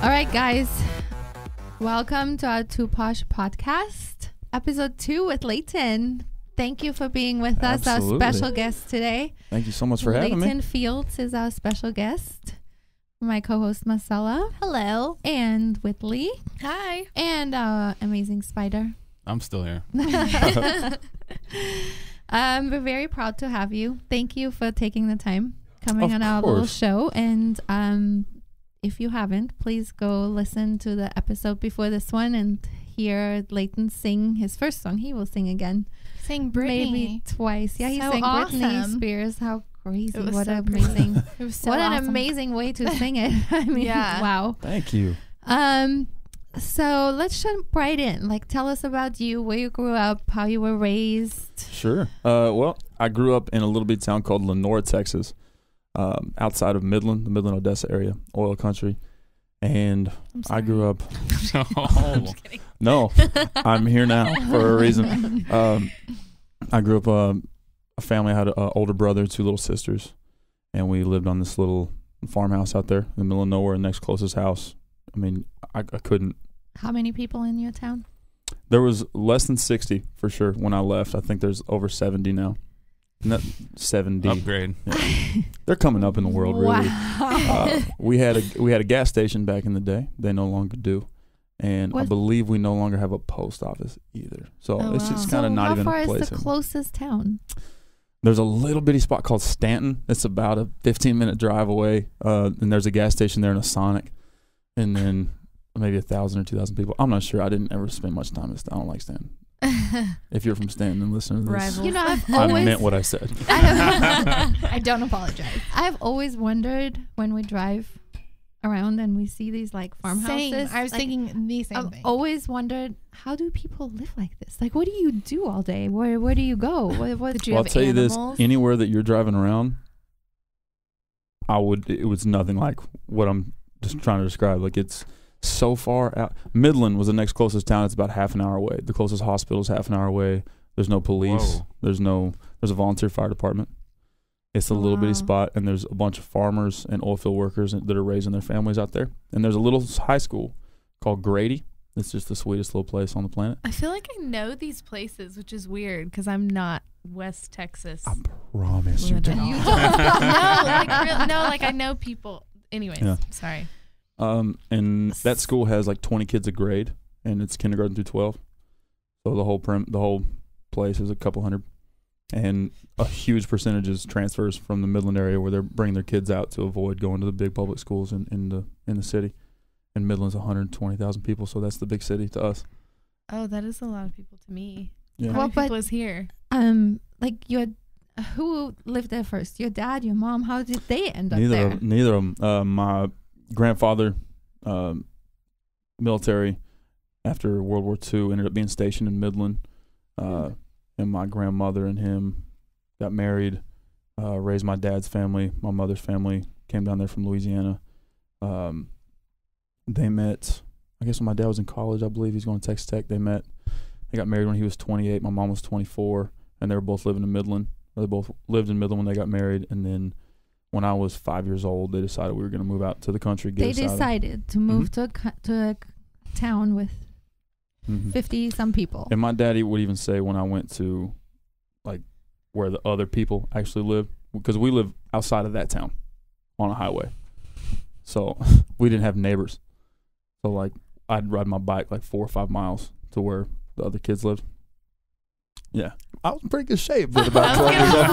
All right, guys. Welcome to our Posh Podcast, episode 2 with Leighton. Thank you for being with us, our special guest today. Thank you so much for having me. Leighton Fields is our special guest. My co-host, Marcella. Hello. And Whitley. Hi. And our amazing Spider. I'm still here. We're very proud to have you. Thank you for taking the time coming on our little show. And if you haven't, please go listen to the episode before this one and hear Leighton sing his first song. He will sing again. Sang Britney. Maybe twice. Yeah, he sang awesome. Britney Spears. How crazy. What So amazing. It was so an amazing way to sing it. I mean, yeah. Wow. Thank you. So let's jump right in. Like, tell us about you, where you grew up, how you were raised. Sure. Well, I grew up in a little bitty town called Lenore, Texas, outside of Midland, the Midland, Odessa area, oil country. And I grew up. I'm just kidding. No, I'm here now for a reason. I grew up a family. I had an older brother, 2 little sisters, and we lived on this little farmhouse out there in the middle of nowhere. The next closest house. I mean, I couldn't. How many people in your town? There was less than 60 for sure when I left. I think there's over 70 now. Not 70. Upgrade. Yeah. They're coming up in the world, really. Wow. We had a gas station back in the day. They no longer do. And I believe we no longer have a post office either. So it's just kind of not even a place. How far is the closest town? There's a little bitty spot called Stanton. It's about a 15-minute drive away. And there's a gas station there and a Sonic. And then maybe 1,000 or 2,000 people. I'm not sure. I didn't ever spend much time in Stanton. I don't like Stanton. If you're from Stanton and listen to this, Rivals. You know, I meant what I said. I don't apologize. I've always wondered when we drive around and we see these like farmhouses. Same. I was thinking the same I've thing. always wondered, how do people live like this? Like, what do you do all day? Where do you go? What Did you Well, I'll have tell you this: animals? anywhere that you're driving around, it was nothing like what I'm just trying to describe. Like, it's so far out. Midland was the next closest town. It's about half an hour away. The closest hospital is half an hour away. There's no police. Whoa. There's a volunteer fire department. It's a little bitty spot, and there's a bunch of farmers and oil field workers that are raising their families out there. And there's a little high school called Grady. It's just the sweetest little place on the planet. I feel like I know these places, which is weird because I'm not West Texas. I promise you fluent at don't. all. Like I know people. Anyways, Yeah. sorry. And that school has like 20 kids a grade, and it's kindergarten through 12. So the whole place is a couple hundred, and a huge percentage is transfers from the Midland area where they're bringing their kids out to avoid going to the big public schools in the city. And Midland's 120,000 people, so that's the big city to us. Oh, that is a lot of people to me. Yeah. How many people is here? Like who lived there first? Your dad, your mom? How did they end up Neither there? Neither of them. My grandfather, military, after World War II, ended up being stationed in Midland. And my grandmother and him got married, raised my dad's family. My mother's family came down there from Louisiana. They met, I guess when my dad was in college, I believe he's going to Texas Tech. They met. They got married when he was 28. My mom was 24, and they were both living in Midland. They both lived in Midland when they got married, and then when I was 5 years old, they decided we were going to move out to the country. They decided to move to a town with 50-some people. And my daddy would even say when I went to, like, where the other people actually live, because we live outside of that town on a highway. So we didn't have neighbors. So, like, I'd ride my bike like 4 or 5 miles to where the other kids lived. Yeah. I was in pretty good shape with about 12 years old.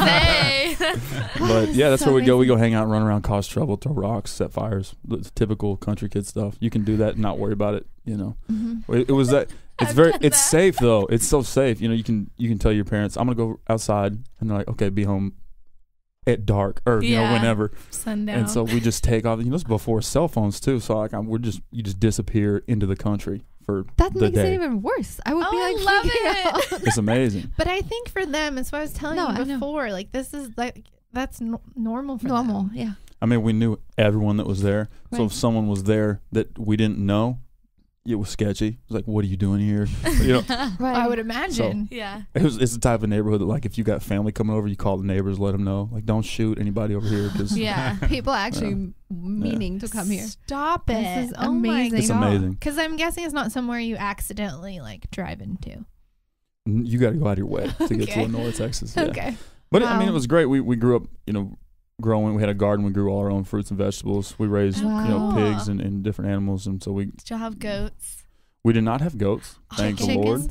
But, yeah, that's where we go. We go hang out, run around, cause trouble, throw rocks, set fires. The typical country kid stuff. You can do that and not worry about it, you know. It was that. It's safe, though. It's so safe. You know, you can tell your parents, I'm going to go outside. And they're like, okay, be home at dark or, you know, whenever. Sundown. And so we just take off. You know, it's before cell phones, too. So, like, you just disappear into the country for that the makes day. it even worse. I would be like, I love it. It's amazing. But I think for them, as I was telling you before, like this is like that's normal for them. Yeah. I mean, we knew everyone that was there. Right. So if someone was there that we didn't know, it was sketchy. It was like, what are you doing here? Right. I would imagine. So, yeah. It's the type of neighborhood that, like, if you got family coming over, you call the neighbors, let them know, like, don't shoot anybody over here. Cause, people actually meaning to come here. Stop it. This is amazing. It's amazing. Because I'm guessing it's not somewhere you accidentally, like, drive into. You got to go out of your way to get to Lenore, Texas. Yeah. Okay. But, I mean, it was great. We grew up, growing. We had a garden. We grew all our own fruits and vegetables. We raised, pigs and different animals. And so Did y'all have goats? We did not have goats. Thank the Lord.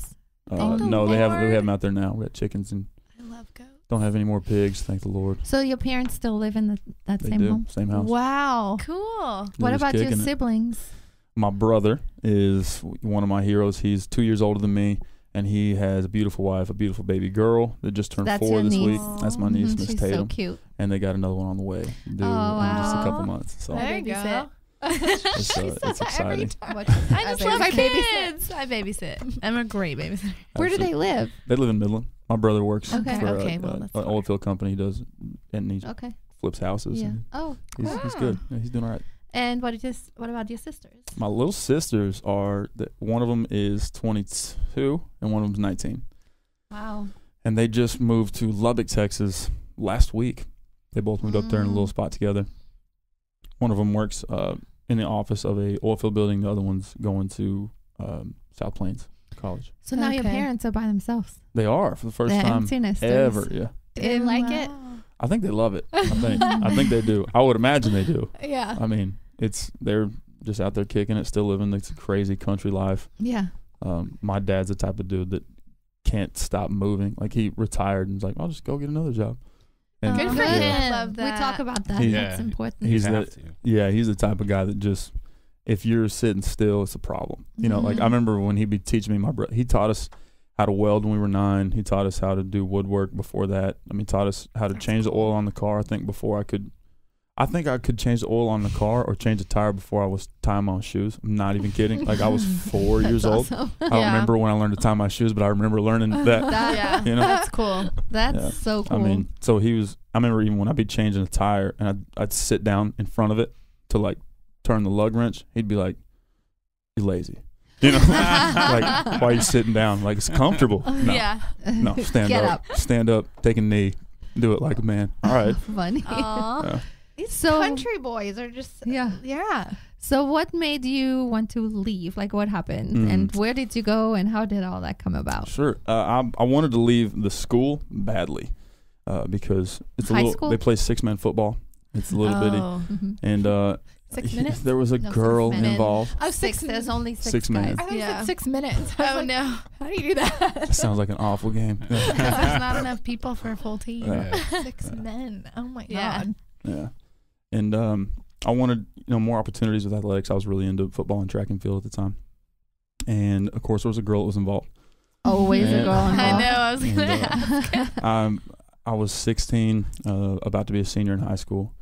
No, we have them out there now. We got chickens and I love goats. Don't have any more pigs. Thank the Lord. So your parents still live in that same home? Same house. Wow. Cool. What about your siblings? My brother is one of my heroes. He's 2 years older than me. And he has a beautiful wife, a beautiful baby girl that just turned 4 this week. That's my niece, Miss Tatum. So cute. And they got another one on the way, in just a couple months. So there you go. It's exciting. I just love kids. I babysit. I'm a great babysitter. Where do they live? They live in Midland. My brother works for an oil field company. He does, and he flips houses. Yeah. He's good. Yeah, he's doing all right. And what about your sisters? My little sisters one of them is 22 and one of them's 19. Wow. And they just moved to Lubbock, Texas last week. They both moved up there in a little spot together. One of them works in the office of a oil field building. The other one's going to South Plains College. So now your parents are by themselves. They are for the first time ever. Yeah. Do they like it? I think they love it. I think they do. I would imagine they do. Yeah. I mean, they're just out there kicking it, still living this crazy country life. Yeah. My dad's the type of dude that can't stop moving. Like, he retired and was like, I'll just go get another job. And good for him. I love that. We talk about that. That's important. He's the type of guy that just, if you're sitting still, it's a problem. Like, I remember when he'd be teaching me, he taught us how to weld when we were 9. He taught us how to do woodwork before that. Taught us how to change the oil on the car. I think I could change the oil on the car or change the tire before I was tying my own shoes. I'm not even kidding. Like, I was 4 years old. I don't remember when I learned to tie my shoes, but I remember learning that. That's cool. That's so cool. So I remember even when I'd be changing a tire and I'd sit down in front of it to, like, turn the lug wrench, he'd be like, "You're lazy." Like, why are you sitting down? Like, it's comfortable. No, stand up, take a knee, do it like a man. All right. Funny. These country boys are just So what made you want to leave? Like, what happened and where did you go and how did all that come about? Sure. I wanted to leave the school badly because it's they play 6-man football. It's a little bitty. And 6 minutes? There was a girl involved. Oh, There's only 6 minutes. I thought it was like 6 minutes. Oh, no. How do you do that? That sounds like an awful game. Because there's not enough people for a full team. 6 men. Oh, my God. Yeah. And I wanted, more opportunities with athletics. I was really into football and track and field at the time. And, of course, there was a girl that was involved. Always a girl involved. I know. I was going to ask. I was 16, about to be a senior in high school.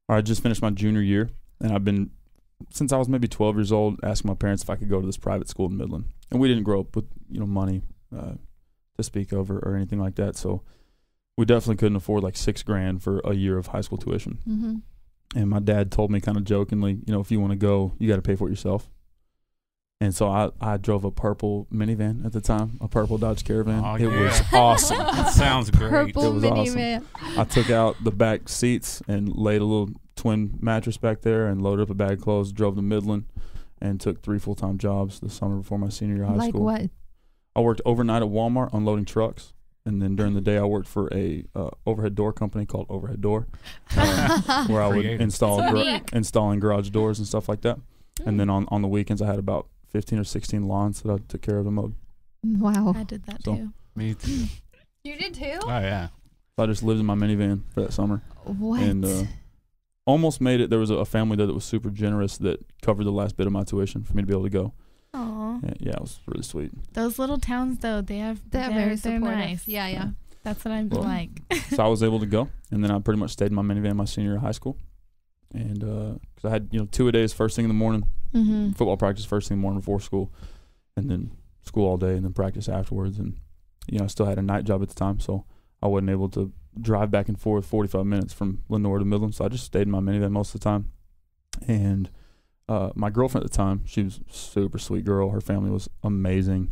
I just finished my junior year. And I've been, since I was maybe 12 years old, asking my parents if I could go to this private school in Midland. And we didn't grow up with, money to speak of or anything like that. So we definitely couldn't afford like $6,000 for a year of high school tuition. Mm-hmm. And my dad told me kind of jokingly, if you want to go, you got to pay for it yourself. And so I drove a purple minivan at the time, a purple Dodge Caravan. Oh, it was awesome. That sounds great. Purple it was minivan. Awesome. I took out the back seats and laid a little twin mattress back there and loaded up a bag of clothes, drove to Midland, and took 3 full-time jobs the summer before my senior year of high school. Like what? I worked overnight at Walmart unloading trucks. And then during the day, I worked for a overhead door company called Overhead Door, where I would installing garage doors and stuff like that. And then on the weekends, I had about 15 or 16 lawns that I took care of and mowed. Wow. I did that too. Me too. You did too? Oh, yeah. So I just lived in my minivan for that summer. What? And almost made it. There was a family there that was super generous that covered the last bit of my tuition for me to be able to go. Aww. Yeah, it was really sweet. Those little towns, though, they're very supportive. Nice. Yeah. That's what I'm like. So I was able to go, and then I pretty much stayed in my minivan my senior year of high school. And because I had 2-a-days first thing in the morning, football practice first thing in the morning before school, and then school all day, and then practice afterwards. And I still had a night job at the time, so I wasn't able to drive back and forth 45 minutes from Lenore to Midland. So I just stayed in my minivan most of the time. And my girlfriend at the time, she was a super sweet girl. Her family was amazing.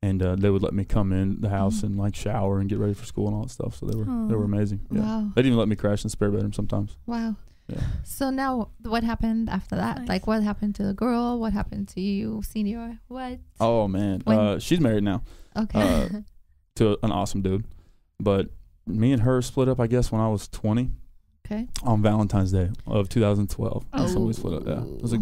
And they would let me come in the house and like shower and get ready for school and all that stuff. So they were amazing. Yeah. Wow. They'd even let me crash in the spare bedroom sometimes. Wow. Yeah. So now what happened after that? Nice. Like what happened to the girl? What happened to you, senior? What? Oh man. She's married now. Okay. To an awesome dude. But me and her split up, I guess, when I was 20. Okay. On Valentine's Day of 2012. Oh. That's when we split up. Yeah. It was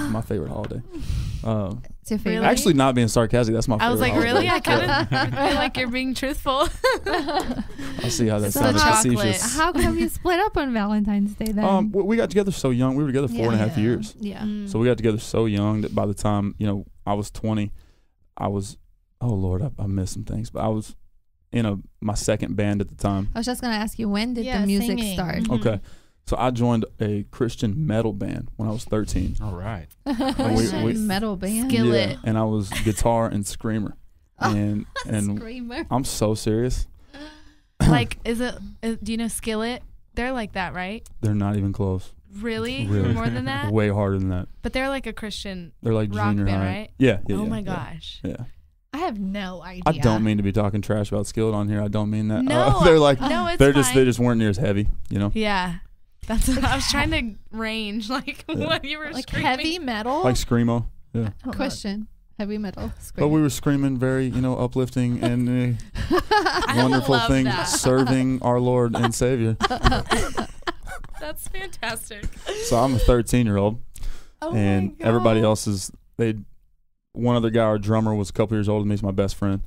my favorite holiday. It's your favorite. Really? Actually, not being sarcastic, that's my favorite. I was like, holiday. really? I kind of feel like you're being truthful. I see how that So sounded chocolate. facetious. How come you split up on Valentine's Day then? We got together so young. We were together 4.5 years. Yeah. So we got together so young that by the time, I was 20, I was, oh Lord, I missed some things, but I was in my second band at the time. I was just going to ask you, when did the music singing. start? Mhm. Okay. So I joined a Christian metal band when I was 13. All right. And Metal band. Skillet. Yeah, and I was guitar and screamer. And Screamer. I'm so serious. Like, do you know Skillet? They're like that, right? They're not even close. Really? Really. More than that? Way harder than that. But they're like a Christian. They're like Rock junior band, high. right? Yeah. Oh my yeah. gosh. Yeah. I have no idea. I don't mean to be talking trash about Skillet on here. I don't mean that. No. They're like, No, it's they fine. just weren't near as heavy, Yeah. That's what I was trying to range, like what you were Like screaming. heavy metal. Like screamo. Yeah. Christian. Heavy metal. But we were screaming very, uplifting and I wonderful love thing, that. serving our Lord and Savior. That's fantastic. So I'm a 13-year-old, Oh and my God. everybody else is one other guy, our drummer, was a couple years older than me. He's my best friend,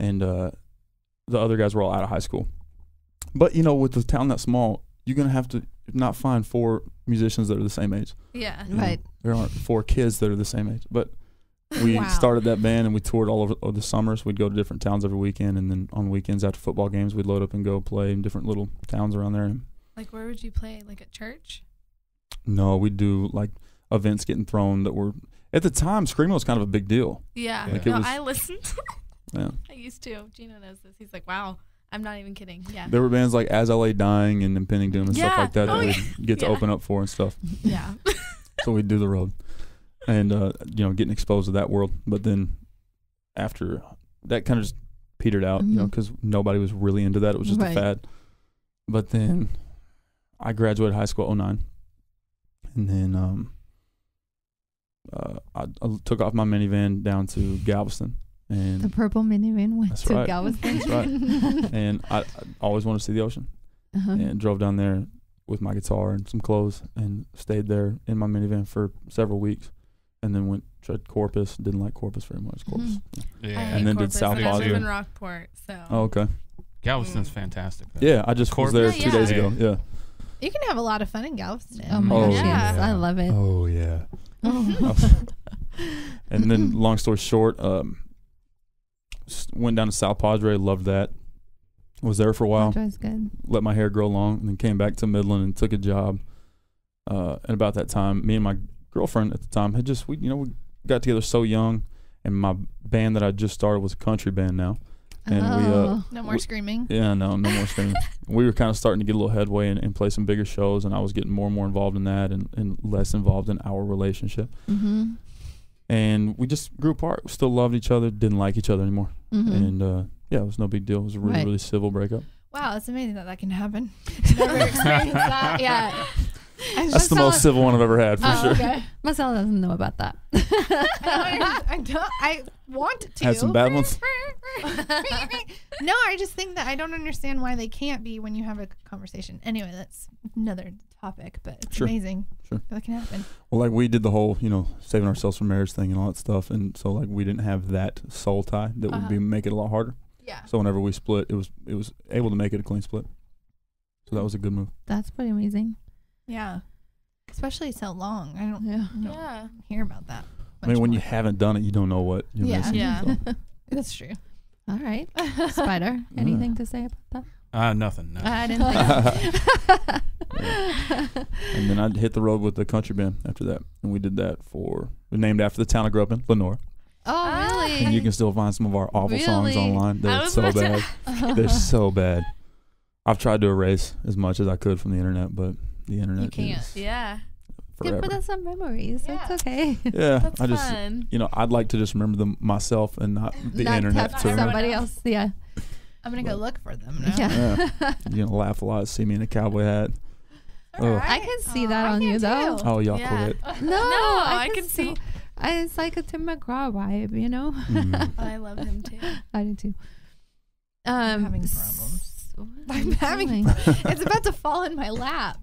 and the other guys were all out of high school. But with the town that small, you're gonna have to not find 4 musicians that are the same age. Yeah. Right. There aren't 4 kids that are the same age. But we Wow. started that band and we toured all over the summers. We'd go to different towns every weekend, and then on weekends after football games, we'd load up and go play in different little towns around there. And Like, where would you play? Like at church? no, we'd do like events getting thrown that were at the time. Screamo was kind of a big deal. Yeah. Like it No, was- I listened. Yeah. I used to. Gino knows this. He's like, wow. I'm not even kidding. Yeah. There were bands like As I Lay Dying and Impending Doom and stuff Yeah. like that Oh, that yeah. we'd get to Yeah. open up for and stuff. Yeah. So we'd do the road, and getting exposed to that world. But then after that, kind of just petered out, Mhm. because nobody was really into that. It was just Right. a fad. But then I graduated high school in 2009, and then I took off my minivan down to Galveston, and The purple minivan went That's to right. Galveston. That's right. and I always wanted to see the ocean. Uh-huh. And drove down there with my guitar and some clothes and stayed there in my minivan for several weeks, and then tried Corpus. Didn't like Corpus very much. Corpus. I Yeah. hate And then did Corpus, South and I live Padre. in Rockport, so. Oh, okay. Galveston's fantastic. Though. Yeah, I just was there Corpus. 2 days Yeah. ago. Yeah. You can have a lot of fun in Galveston. Oh my Oh, gosh, yeah. yes. I love it. Oh yeah. Oh. And then, long story short, went down to South Padre. Loved that. Was there for a while. That was good. Let my hair grow long, and then came back to Midland and took a job. And about that time, me and my girlfriend at the time had we got together so young, and my band that I just started was a country band now, and Oh. No more screaming. no more screaming. We were kind of starting to get a little headway and play some bigger shows, and I was getting more and more involved in that, and less involved in our relationship. Mm-hmm. And we just grew apart. We still loved each other, didn't like each other anymore, Mm-hmm. and it was no big deal. It was a really Right. really civil breakup. Wow, it's amazing that can happen. Never experienced that. Yeah. That's the most civil one I've ever had, for sure. Okay. Marcella doesn't know about that. I want to. Had some bad ones. No, I just think that I don't understand why they can't be when you have a conversation. Anyway, that's another topic, but it's Sure. amazing Sure. that can happen. Well, like we did the whole, saving ourselves from marriage thing and all that stuff, and so like we didn't have that soul tie that would make it a lot harder. Yeah. So whenever we split, it was able to make it a clean split. So that was a good move. That's pretty amazing. Yeah. Especially so long. I don't, Yeah. I don't Yeah. hear about that. I mean, when you much haven't done it, you don't know what you're Yeah. missing. Yeah. So. more. That's true. All right. Spider, anything to say about that? Nothing. No. I didn't think so. And then I hit the road with the country band after that, and we did that we named after the town I grew up in, Lenore. Oh, really? And you can still find some of our awful songs Really? online. I They're was so about to- bad. They're so bad. I've tried to erase as much as I could from the internet, but the internet You can't. is Yeah. forever. Yeah, but that's some memories. Yeah. It's okay. Yeah, That's I just, fun. I'd like to just remember them myself and not the Not internet. have To remember. somebody else. Yeah. I'm gonna go look for them now. Yeah. You're gonna laugh a lot. See me in a cowboy hat. All right. I can see that I on can you though. too. Oh, y'all Yeah. quit. No, I can see. It's like a Tim McGraw vibe, you know. I love him too. I do too. I'm having problems. What are I'm you having. doing? It's about to fall in my lap.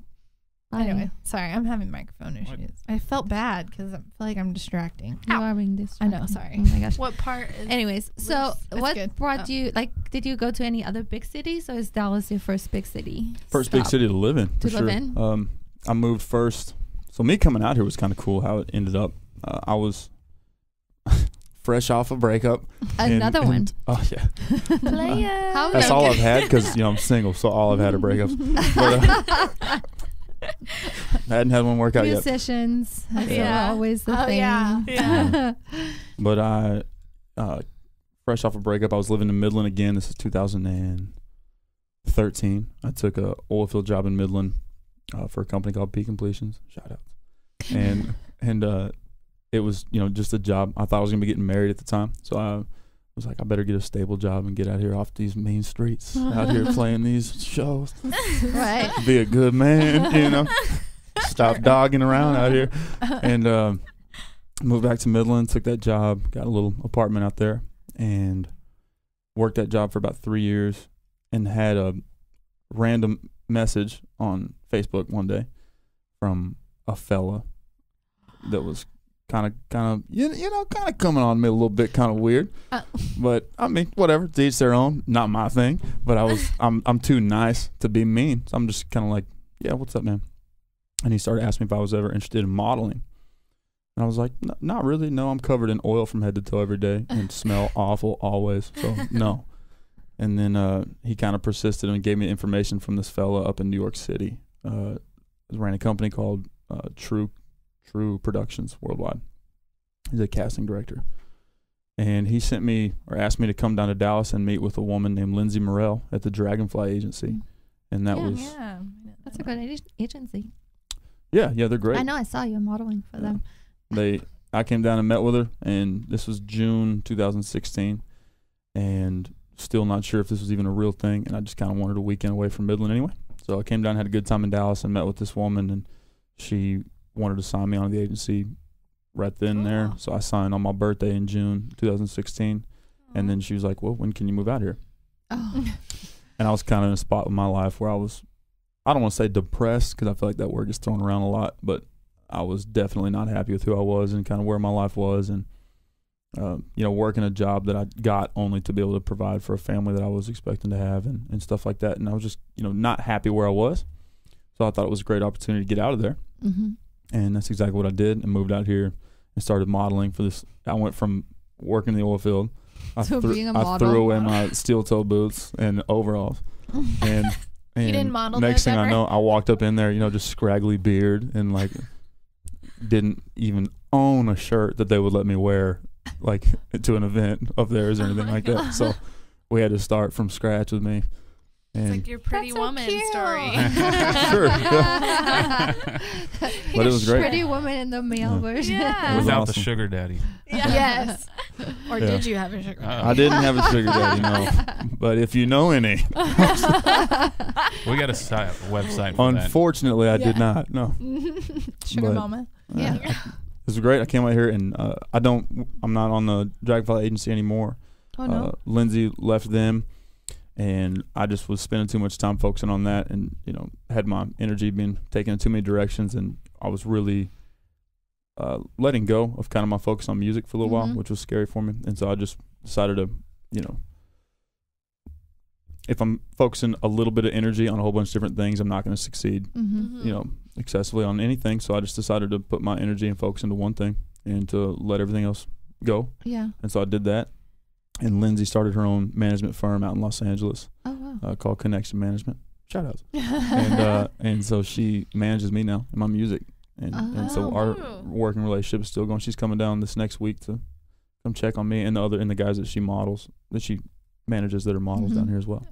Anyway, Fine. sorry, I'm having microphone issues. I felt bad because I feel like I'm distracting. You Ow. are being I distracted. know, sorry. Oh my gosh. What part is? Anyways, so Loose. It's what good. brought Oh. you? Like, did you go to any other big cities, or is Dallas your first big city? First big stop? city to live in. To for live sure. in? I moved first. So me coming out here was kind of cool how it ended up. I was fresh off a breakup. Another one. Oh, yeah. Playa. How That's no. all I've had because, I'm single. So all I've had are breakups. But, I hadn't had one work out yet. Musicians. That's Yeah. always the Oh, thing. yeah. Yeah. But I, fresh off a breakup, I was living in Midland again. This is 2013. I took a oil field job in Midland for a company called P Completions. Shout out. And it was, just a job. I thought I was going to be getting married at the time. So I was like, I better get a stable job and get out here off these mean streets, out here playing these shows. Right. Be a good man, Stop dogging around out here. And moved back to Midland, took that job, got a little apartment out there, and worked that job for about 3 years, and had a random message on Facebook one day from a fella that was kind of coming on me a little bit, kind of weird. But I mean, whatever, to each their own. Not my thing. But I'm too nice to be mean, so I'm just kind of like, yeah, what's up, man? And he started asking me if I was ever interested in modeling. And I was like, not really. No, I'm covered in oil from head to toe every day and smell awful always. So no. And then he kind of persisted and gave me information from this fella up in New York City. Ran a company called True Productions Worldwide. He's a casting director. And he sent me, or asked me to come down to Dallas and meet with a woman named Lindsay Morrell at the Dragonfly Agency. And that was... Yeah. That's a good agency. Yeah, they're great. I know. I saw you modeling for them. I came down and met with her, and this was June 2016, and still not sure if this was even a real thing, and I just kind of wanted a weekend away from Midland anyway. So I came down, had a good time in Dallas, and met with this woman, and she wanted to sign me on the agency right then and there. So I signed on my birthday in June 2016, and then she was like, well, when can you move out here? Oh. And I was kind of in a spot in my life where I don't want to say depressed, because I feel like that word gets thrown around a lot, but I was definitely not happy with who I was and kind of where my life was, and working a job that I got only to be able to provide for a family that I was expecting to have and stuff like that. And I was just not happy where I was, so I thought it was a great opportunity to get out of there. Mm-hmm. And that's exactly what I did, and moved out here and started modeling for this. I went from working in the oil field. I threw away my steel toe boots and overalls, and You didn't model next those thing I ever? know, I walked up in there, just scraggly beard, and like didn't even own a shirt that they would let me wear like to an event of theirs or anything like that. So we had to start from scratch with me. It's And like your Pretty That's so Woman cute. story. sure. But it was great. Pretty Woman in the male version. Yeah. It was Without awesome. the sugar daddy. Yes. Or Yeah. did you have a sugar? I didn't have a sugar daddy, no. But if you know any, We got a website for that. unfortunately, I did not. No. Sugar But- mama. Yeah. It was great. I came out here, and I'm not on the Dragonfly Agency anymore. Oh no. Lindsay left them, and I just was spending too much time focusing on that, and had my energy being taken in too many directions, and I was really letting go of kind of my focus on music for a little while, which was scary for me. And so I just decided to, if I'm focusing a little bit of energy on a whole bunch of different things, I'm not going to succeed, Mm-hmm. excessively on anything. So I just decided to put my energy and focus into one thing and to let everything else go. Yeah. And so I did that. And Lindsay started her own management firm out in Los Angeles Oh wow. called Connection Management. Shout outs. And so she manages me now in my music. And so our Oh. working relationship is still going. She's coming down this next week to come check on me and the guys that she manages that are models down here as well.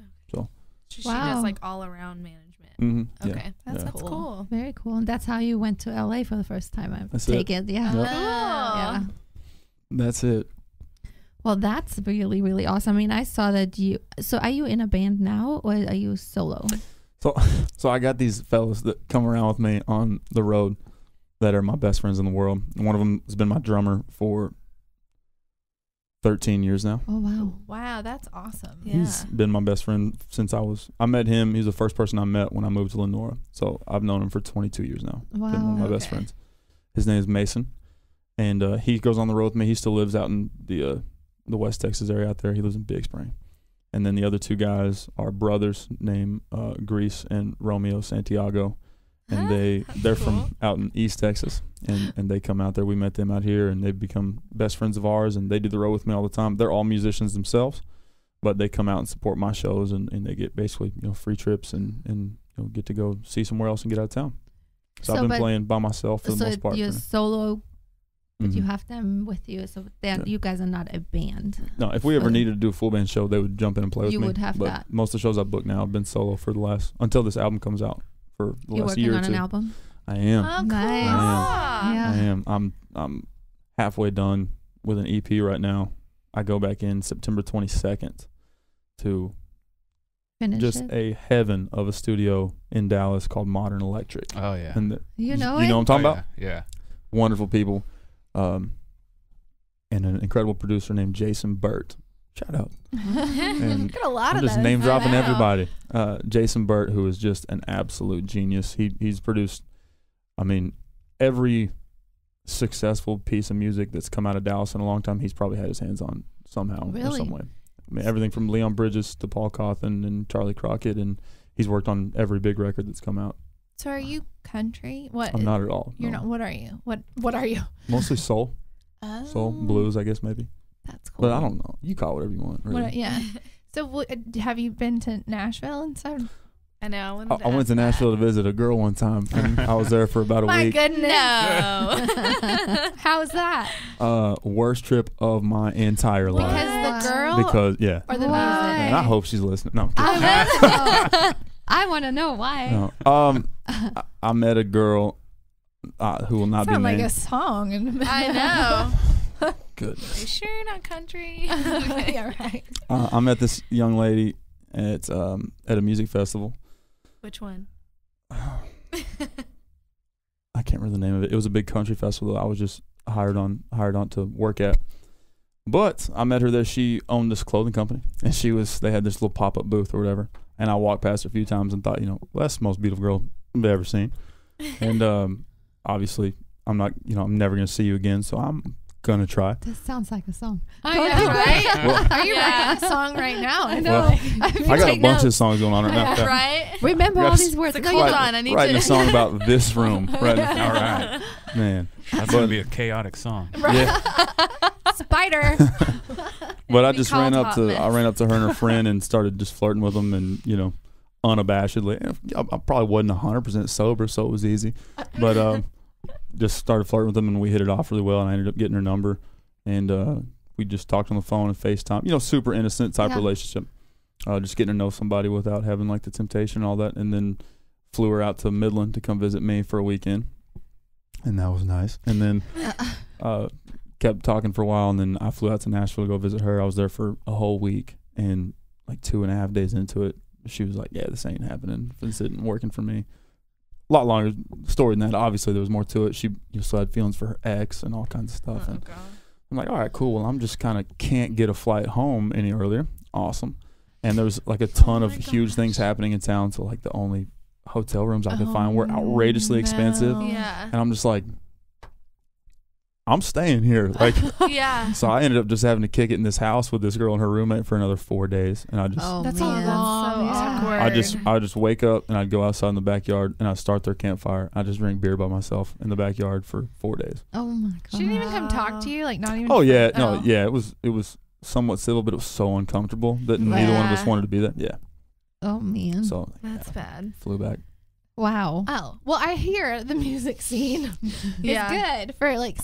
She Wow. does like all around management. Mm-hmm. Okay, that's cool. Very cool. And that's how you went to LA for the first time. I take it. Yeah. Yep. Yeah. That's it. Well, that's really, really awesome. I mean, I saw that so are you in a band now or are you solo? So I got these fellas that come around with me on the road that are my best friends in the world. One of them has been my drummer for 13 years now. Oh, wow. Wow, that's awesome. Yeah. He's been my best friend since I met him. He's the first person I met when I moved to Lenore. So I've known him for 22 years now. Wow. Been one of my best friends. His name is Mason. And he goes on the road with me. He still lives out in the West Texas area out there. He lives in Big Spring. And then the other two guys are brothers named Grease and Romeo Santiago. And they're cool. from out in East Texas. And they come out there. We met them out here, and they've become best friends of ours. And they do the road with me all the time. They're all musicians themselves, but they come out and support my shows, and they get basically free trips and get to go see somewhere else and get out of town. So I've been playing by myself for the most part. So you're solo, but Mm-hmm. you have them with you. So you guys are not a band. No, if we ever needed to do a full band show, they would jump in and play with me. You would have but that. Most of the shows I've booked now have been solo for until this album comes out for the You're last year or two. working on an album? I am. Oh, cool. Nice. I am. I'm halfway done with an EP right now. I go back in September 22nd to Finish just it. a heaven of a studio in Dallas called Modern Electric. Oh yeah. And You know what I'm talking about? Yeah. Wonderful people. And an incredible producer named Jason Burt. Shout out. And Got a lot I'm of just those. name dropping I know. everybody. Jason Burt, who is just an absolute genius. He's produced, every successful piece of music that's come out of Dallas in a long time, he's probably had his hands on somehow or some way. Everything from Leon Bridges to Paul Cawthon and Charlie Crockett, and he's worked on every big record that's come out. So are you country? What? I'm not at all. You're no. not. What are you? What are you? Mostly soul. Oh, Soul, blues, I guess maybe. That's cool. But I don't know. You call it whatever you want. Really. Yeah. So have you been to Nashville and stuff? I know. I went to Nashville to visit a girl one time, and I was there for about a My week. goodness. No. How's that? Worst trip of my entire life. Because the girl Because or the Why? music? and I hope she's listening. No, I'm kidding. I want to know why. No. I met a girl who will not be Sound like named. a song. I know. Are Goodness. you sure you're not country? Yeah, right. I met this young lady at a music festival. Which one? I can't remember the name of it. It was a big country festival that I was just hired on to work at. But I met her there. She owned this clothing company, and they had this little pop-up booth or whatever. And I walked past her a few times and thought, well, that's the most beautiful girl I've ever seen. And obviously, I'm not, I'm never going to see you again, so I'm going to try. This sounds like a song. I know, right? Well, Are you writing a song right now? I know. Well, I got a bunch of songs going on right now. Right? Remember all these words. It's like, hold on, I need writing to. a song about this room. Right now. All right. Man. That's gonna be a chaotic song. Yeah. Spider. But I Be just ran called up Hot to Mess. her and her friend and started just flirting with them and unabashedly. I probably wasn't 100% sober, so it was easy. But just started flirting with them and we hit it off really well. And I ended up getting her number and we just talked on the phone and FaceTime. Super innocent type relationship. Just getting to know somebody without having like the temptation and all that. And then flew her out to Midland to come visit me for a weekend. And that was nice. And then kept talking for a while, and then I flew out to Nashville to go visit her. I was there for a whole week, and like 2.5 days into it, she was like, yeah, this ain't happening. This isn't working for me. A lot longer story than that. Obviously, there was more to it. She still had feelings for her ex and all kinds of stuff. And God. I'm like, all right, cool. Well, I'm just kind of can't get a flight home any earlier. Awesome. And there was like a ton of huge things happening in town, so like the only hotel rooms I could find were outrageously expensive. Yeah. And I'm just like, I'm staying here. Like, Yeah. so I ended up just having to kick it in this house with this girl and her roommate for another 4 days. And I just, That's a man. long. That's so awkward. I just wake up and I'd go outside in the backyard and I'd start their campfire. I just drink beer by myself in the backyard for 4 days. Oh my god. She didn't even come talk to you, like not even. Oh yeah, no, Oh. yeah. It was somewhat civil, but it was so uncomfortable that neither one of us Yeah. wanted to be there. Yeah. Oh man. So That's bad. flew back. Wow. Oh well, I hear the music scene Yeah. is good for like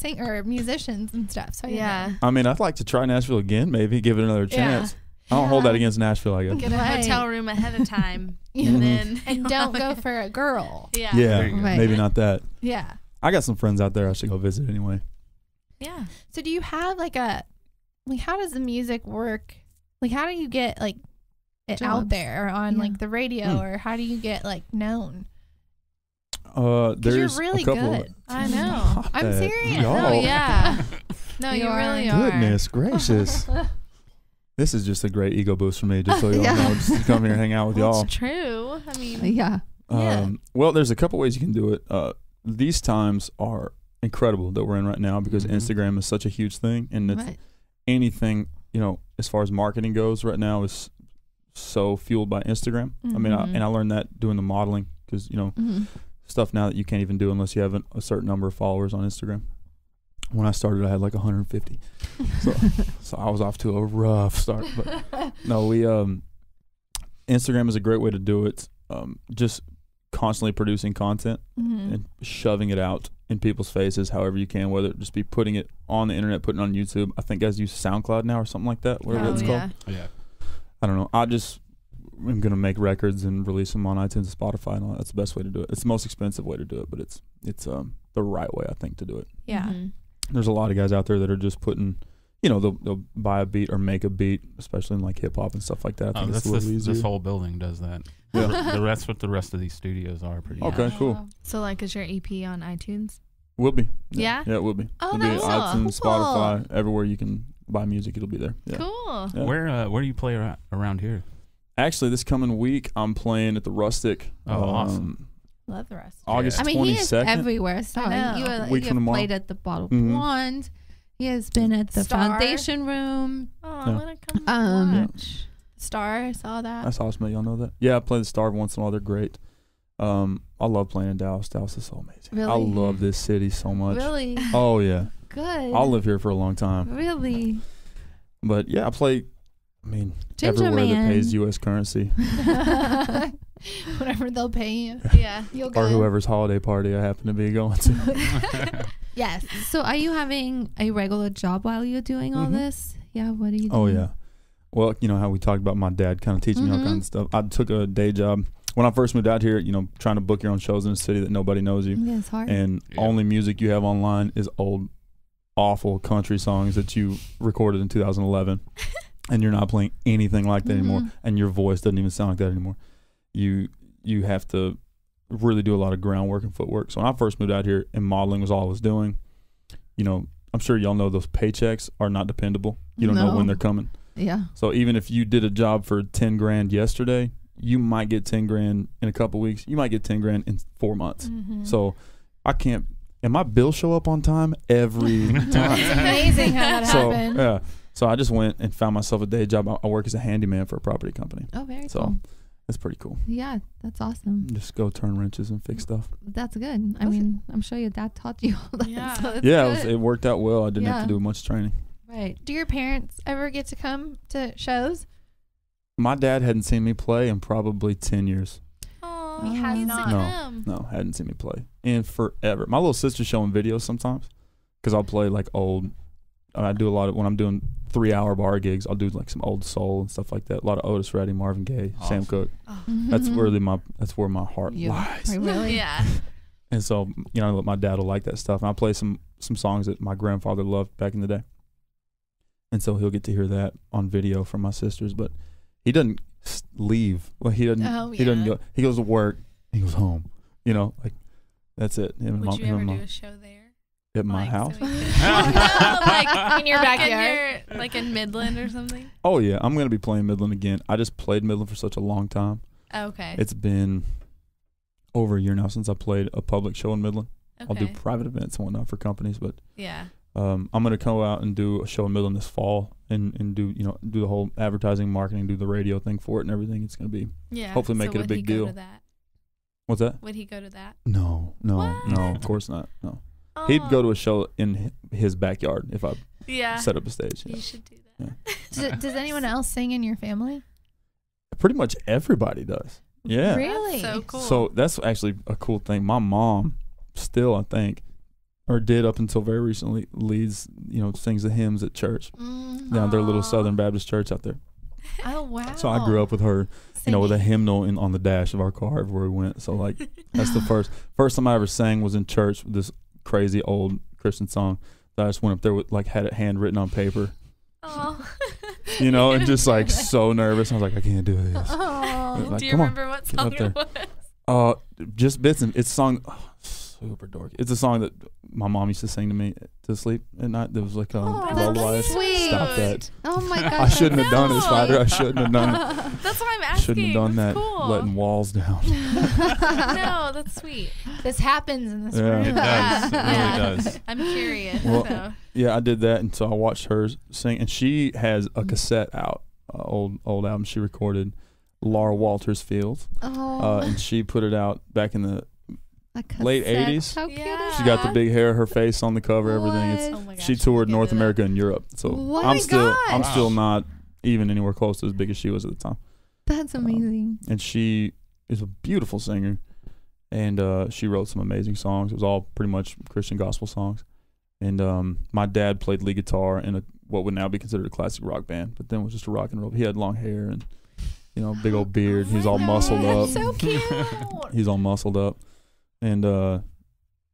musicians and stuff. So Yeah. I mean, I'd like to try Nashville again, maybe give it another Yeah. chance. I don't hold that against Nashville, I guess. Get a hotel room ahead of time. And then and don't go for a girl. Yeah. Yeah, maybe not that. Yeah. I got some friends out there I should go visit anyway. Yeah. So do you have like how does the music work? Like how do you get like it out there on like the radio or how do you get like known? There's you're really a couple good. I know. I'm serious. No, yeah. No, you really are. Goodness gracious. This is just a great ego boost for me, just so y'all know. Just to come here and hang out with y'all. It's true. I mean, yeah. Well, there's a couple ways you can do it. These times are incredible that we're in right now because Instagram is such a huge thing, and it's anything, you know, as far as marketing goes right now is so fueled by Instagram. I mean, I learned that doing the modeling because, you know, stuff now that you can't even do unless you have a certain number of followers on Instagram. When I started, I had like 150, so I was off to a rough start. But no, Instagram is a great way to do it. Just constantly producing content and shoving it out in people's faces, however you can. Whether it just be putting it on the internet, putting it on YouTube. I think guys use SoundCloud now or something like that. Whatever it's called. Yeah. I don't know. I'm gonna make records and release them on iTunes and Spotify and all that. That's the best way to do it. It's the most expensive way to do it, but it's the right way, I think, to do it. Yeah. There's a lot of guys out there that are just putting, you know, they'll buy a beat or make a beat, especially in like hip hop and stuff like that. I think it's a little easier. This whole building does that. Yeah. That's what the rest of these studios are pretty much. Okay, cool. So like, is your EP on iTunes? Will be. Yeah? Yeah, it will be. Oh, it'll that's be iTunes, cool. Spotify, everywhere you can buy music, it'll be there. Yeah. Cool. Yeah. Where do you play around here? Actually, this coming week, I'm playing at the Rustic. Oh, awesome. Love the rest. August 22nd. I mean, he is everywhere. So I know. you have Week from tomorrow. played at the Bottle Blonde. He has been at the Star. Foundation Room. Oh, I want to come watch. Star, I saw that. That's awesome. Y'all know that? Yeah, I play the Star once in a while. They're great. I love playing in Dallas. Dallas is so amazing. Really? I love this city so much. Really? Oh, yeah. Good. I'll live here for a long time. Really? But, yeah, I play, Ginger everywhere Man. that pays U.S. currency. Whatever they'll pay you. Yeah. You'll go. Or whoever's holiday party I happen to be going to. Yes. So are you having a regular job while you're doing all this? Yeah, what are you doing? Oh, yeah. Well, you know how we talked about my dad kind of teaching me all kinds of stuff. I took a day job. When I first moved out here, you know, trying to book your own shows in a city that nobody knows you. Yeah, it's hard. And only music you have online is old, awful country songs that you recorded in 2011. And you're not playing anything like that anymore. And your voice doesn't even sound like that anymore. You have to really do a lot of groundwork and footwork. So when I first moved out here and modeling was all I was doing, you know, I'm sure y'all know those paychecks are not dependable. You don't know when they're coming. Yeah. So even if you did a job for 10 grand yesterday, you might get 10 grand in a couple weeks. You might get 10 grand in 4 months. So I can't, and my bills show up on time every time. It's amazing how that happened. Yeah. So I just went and found myself a day job. I work as a handyman for a property company. Oh, very cool. So it's pretty cool. Yeah, that's awesome. Just go turn wrenches and fix stuff. That's good. I mean, I'm sure your dad taught you all that. Yeah. So that's Yeah, good. it worked out well. I didn't have to do much training. Right. Do your parents ever get to come to shows? My dad hadn't seen me play in probably 10 years. Oh, He has not. No, hadn't seen me play in forever. My little sister's showing videos sometimes because I'll play like old. I do a lot of, when I'm doing 3-hour bar gigs, I'll do like some old soul and stuff like that. A lot of Otis Redding, Marvin Gaye, Sam Cooke. That's really that's where my heart lies. Really? Yeah. And so, you know, my dad will like that stuff. And I play some songs that my grandfather loved back in the day. And so he'll get to hear that on video from my sisters, but he doesn't leave. Well, he doesn't. He doesn't go. He goes to work. He goes home. You know, like that's it. Would you ever do a show there? At my house? So like in your backyard? Like in Midland or something? Oh, yeah. I'm going to be playing Midland again. I just played Midland for such a long time. Okay. It's been over a year now since I played a public show in Midland. Okay. I'll do private events and whatnot for companies, but yeah. I'm going to go out and do a show in Midland this fall and do the whole advertising, marketing, do the radio thing for it and everything. It's going to be hopefully make it a big deal. Would he go to that? What's that? Would he go to that? No, of course not. No. He'd go to a show in his backyard if I set up a stage. You should do that. Does anyone else sing in your family? Pretty much everybody does. Yeah. Really? That's so cool. So that's actually a cool thing. My mom still, I think, or did up until very recently, sings the hymns at church. Down their little Southern Baptist church out there. Oh wow! So I grew up with her, with a hymnal on the dash of our car everywhere we went. So like that's the first time I ever sang was in church with this crazy old Christian song that I just went up there with, like, had it handwritten on paper. Oh. And just like so nervous. I was like, I can't do this. Oh. Like, do you remember what song it was? Just bits. It's a song, super dorky. It's a song that my mom used to sing to me to sleep at night. There was like lullabies. Stop that. Oh my gosh. I shouldn't have done it, Spider. I shouldn't have done it. That's what I'm asking. Shouldn't have done that's that. Cool. Letting walls down. No, that's sweet. This happens in this Yeah. room. It does. It really does. I'm curious. Well, so. Yeah, I did that, and so I watched her sing, and she has a cassette out, old album she recorded, Laura Walters Fields, and she put it out back in the late 80s. How cute is She got the big hair, her face on the cover, everything. Oh my gosh, she toured North America and Europe, so I'm still not even anywhere close to as big as she was at the time. That's amazing. And she is a beautiful singer, and she wrote some amazing songs. It was all pretty much Christian gospel songs. And my dad played lead guitar in what would now be considered a classic rock band, but then was just a rock and roll. He had long hair and big old beard. He's all muscled up. So cute. He's all muscled up. And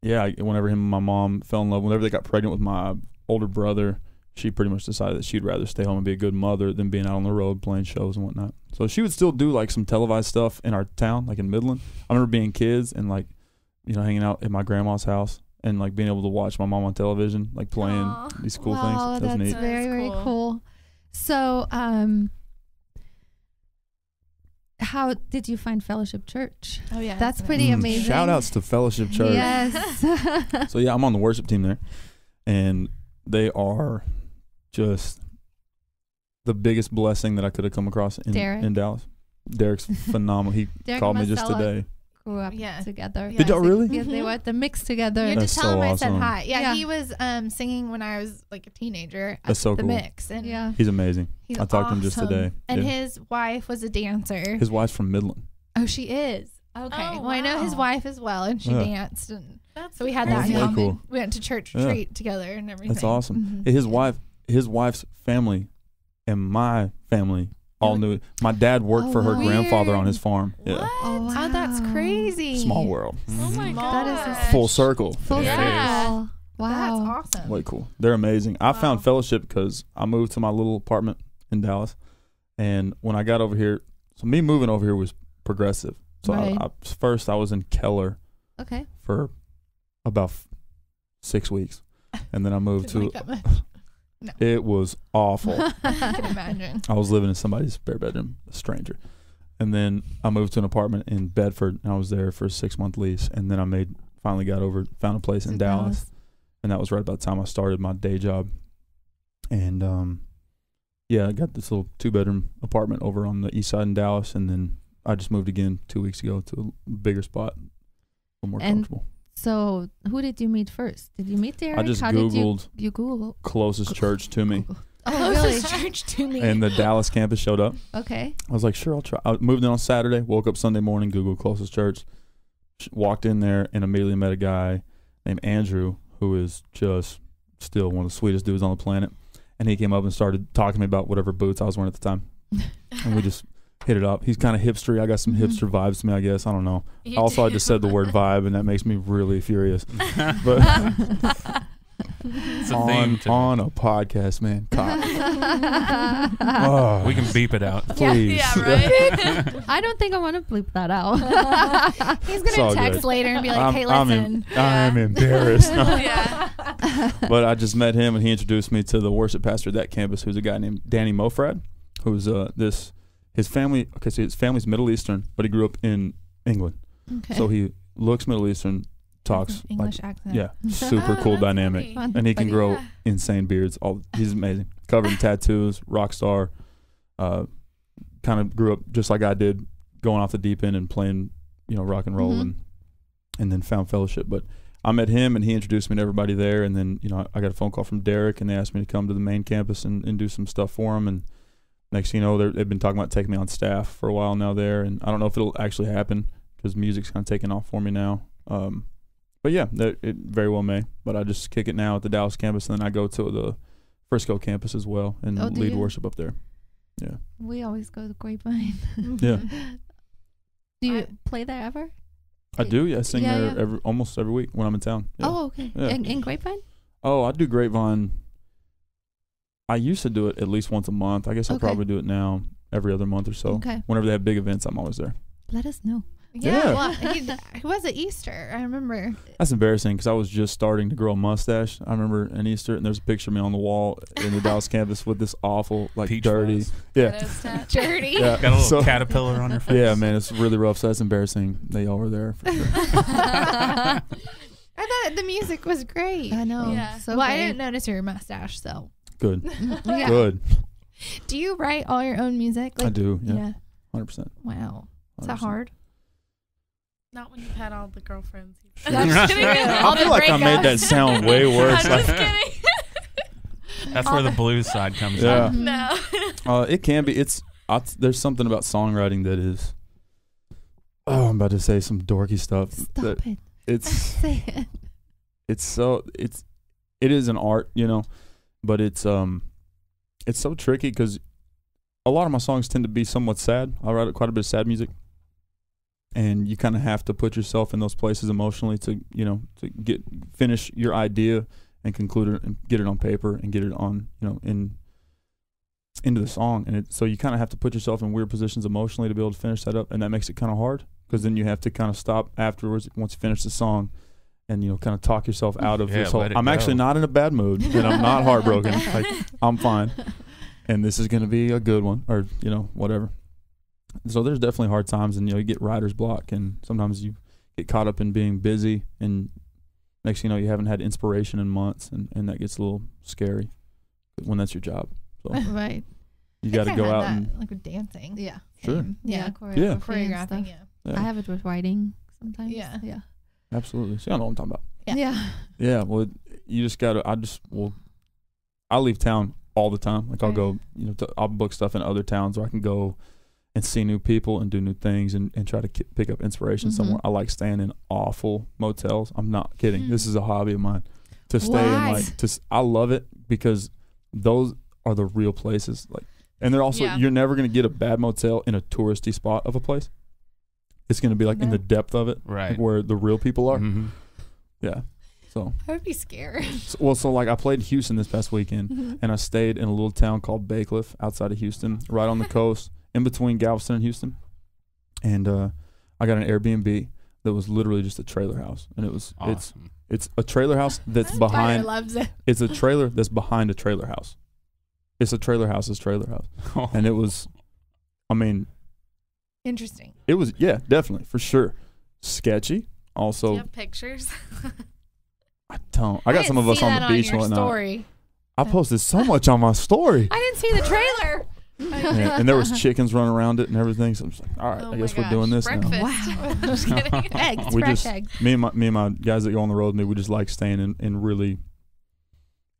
whenever him and my mom fell in love, whenever they got pregnant with my older brother, she pretty much decided that she'd rather stay home and be a good mother than being out on the road playing shows and whatnot. So she would still do like some televised stuff in our town, like in Midland. I remember being kids and like, hanging out at my grandma's house and like being able to watch my mom on television, like playing these cool things. That was that's neat. very, very cool. So, how did you find Fellowship Church? Oh yeah, that's pretty amazing. Shout outs to Fellowship Church. Yes. So yeah, I'm on the worship team there, and they are just the biggest blessing that I could have come across in Dallas. Derek's phenomenal. He called me just today. Grew up together. Did y'all really? Yeah, they were the mix together. You That's just tell so him awesome. I said hi. Yeah, he was singing when I was like a teenager at That's so the cool. mix. And he's amazing. He's I talked to him just today. And his wife was a dancer. His wife's from Midland. Oh, she is. Okay. Oh, well, I know his wife as well, and she danced, and so we had that in common. Cool. We went to church retreat together and everything. That's awesome. Mm-hmm. His wife's family, and my family all knew it. My dad worked for her grandfather on his farm. What? Yeah. Oh, wow. that's crazy. Small world. Oh my god. That is full circle. Full circle. Wow. That's awesome. Way cool. They're amazing. I found Fellowship because I moved to my little apartment in Dallas, and when I got over here, so me moving over here was progressive. So first I was in Keller for about 6 weeks, and then I moved to No. It was awful. I can imagine. I was living in somebody's spare bedroom, a stranger. And then I moved to an apartment in Bedford, and I was there for a 6-month lease. And then I finally found a place in Dallas. And that was right about the time I started my day job. And, I got this little 2-bedroom apartment over on the east side in Dallas. And then I just moved again 2 weeks ago to a bigger spot, a little more comfortable. So, who did you meet first? Did you meet Derek? I just Googled you Googled closest church to me. Oh, closest church to me. And the Dallas campus showed up. Okay. I was like, sure, I'll try. I moved in on Saturday, woke up Sunday morning, Googled closest church, walked in there, and immediately met a guy named Andrew, who is just still one of the sweetest dudes on the planet. And he came up and started talking to me about whatever boots I was wearing at the time. And we just hit it up. He's kind of hipstery. I got some hipster vibes to me, I guess. I don't know. I just said the word vibe, and that makes me really furious. But it's a theme on a podcast, man. We can beep it out. Please. Yeah, right? I don't think I want to bleep that out. He's going to text later and be like, hey, listen. I'm embarrassed. Yeah. But I just met him, and he introduced me to the worship pastor at that campus, who's a guy named Moe Fred, who's his family's Middle Eastern, but he grew up in England. Okay. So he looks Middle Eastern, talks English accent. Yeah, super cool dynamic. Funny. And he can grow insane beards. He's amazing. Covered in tattoos, rock star. Kind of grew up just like I did, going off the deep end and playing, rock and roll, and then found Fellowship. But I met him, and he introduced me to everybody there. And then, I got a phone call from Derek, and they asked me to come to the main campus and do some stuff for them. And next thing you know, they've been talking about taking me on staff for a while now there. And I don't know if it'll actually happen because music's kind of taking off for me now. But yeah, it very well may. But I just kick it now at the Dallas campus, and then I go to the Frisco campus as well and lead worship up there. Yeah. We always go to Grapevine. Yeah. Do you play there ever? I do. Yeah, I sing there almost every week when I'm in town. Yeah. Oh, okay. Yeah. In Grapevine? Oh, I do Grapevine. I used to do it at least once a month. I guess I'll probably do it now every other month or so. Okay. Whenever they have big events, I'm always there. Let us know. Yeah. Well, he was at Easter. I remember. That's embarrassing because I was just starting to grow a mustache. I remember in Easter, and there's a picture of me on the wall in the Dallas campus with this awful, like, Peach dirty. fuzz. Yeah. Dirty. Yeah. Got a little caterpillar on your face. Yeah, man, it's really rough. So that's embarrassing. They all were there for sure. I thought the music was great. I know. Yeah. So well, great. I didn't notice your mustache, so. Good. Yeah. Good. Do you write all your own music? I do. Yeah. 100%. Wow. Is that 100%. hard? Not when you've had all the girlfriends. That's true. I feel like I made that sound way worse. I'm just kidding. That's where the blues side comes Yeah. in. No. It can be. There's something about songwriting that is. Oh, I'm about to say some dorky stuff. Stop it. It's Say it. it is an art, you know, but it's so tricky because a lot of my songs tend to be somewhat sad. I write quite a bit of sad music, and you kind of have to put yourself in those places emotionally to finish your idea and conclude it and get it on paper and get it on, into the song. And so you kind of have to put yourself in weird positions emotionally to be able to finish that up, and that makes it kind of hard because then you have to kind of stop afterwards once you finish the song and kind of talk yourself out of this whole I'm actually not in a bad mood and I'm not heartbroken. Like, I'm fine and this is going to be a good one, or whatever. So there's definitely hard times, and you get writer's block, and sometimes you get caught up in being busy, and next thing you know, you haven't had inspiration in months, and that gets a little scary when that's your job. So Right. you got to go out and like with dancing. Yeah. Sure. Same. Yeah. Choreographing. Yeah. I have it with writing sometimes. Yeah. Yeah. Absolutely. See, I know what I'm talking about. Yeah. Yeah. Well, you just got to. I leave town all the time. Like, I'll go. I'll book stuff in other towns where I can go and see new people and do new things and try to pick up inspiration somewhere. I like staying in awful motels. I'm not kidding. This is a hobby of mine. To stay in I love it because those are the real places. Like, and they're also you're never gonna get a bad motel in a touristy spot of a place. It's gonna be like in the depth of it, right, like where the real people are. Mm-hmm. Yeah. So I would be scared. So like I played Houston this past weekend, and I stayed in a little town called Baycliff outside of Houston, right on the coast, in between Galveston and Houston. And I got an Airbnb that was literally just a trailer house, and it was awesome. It's a trailer house that's behind. Loves it. It's a trailer that's behind a trailer house. It's a trailer house's trailer house, and it was, interesting. It was definitely for sure sketchy. Also, Do you have pictures? I don't. I got some of us on the beach and whatnot. Story. I posted so much on my story. I didn't see the trailer. And there was chickens running around it and everything. So I'm just like, all right, I guess we're doing this Breakfast. now. Wow. Just kidding. Eggs, We fresh just eggs. me and my guys that go on the road with me, we just like staying in really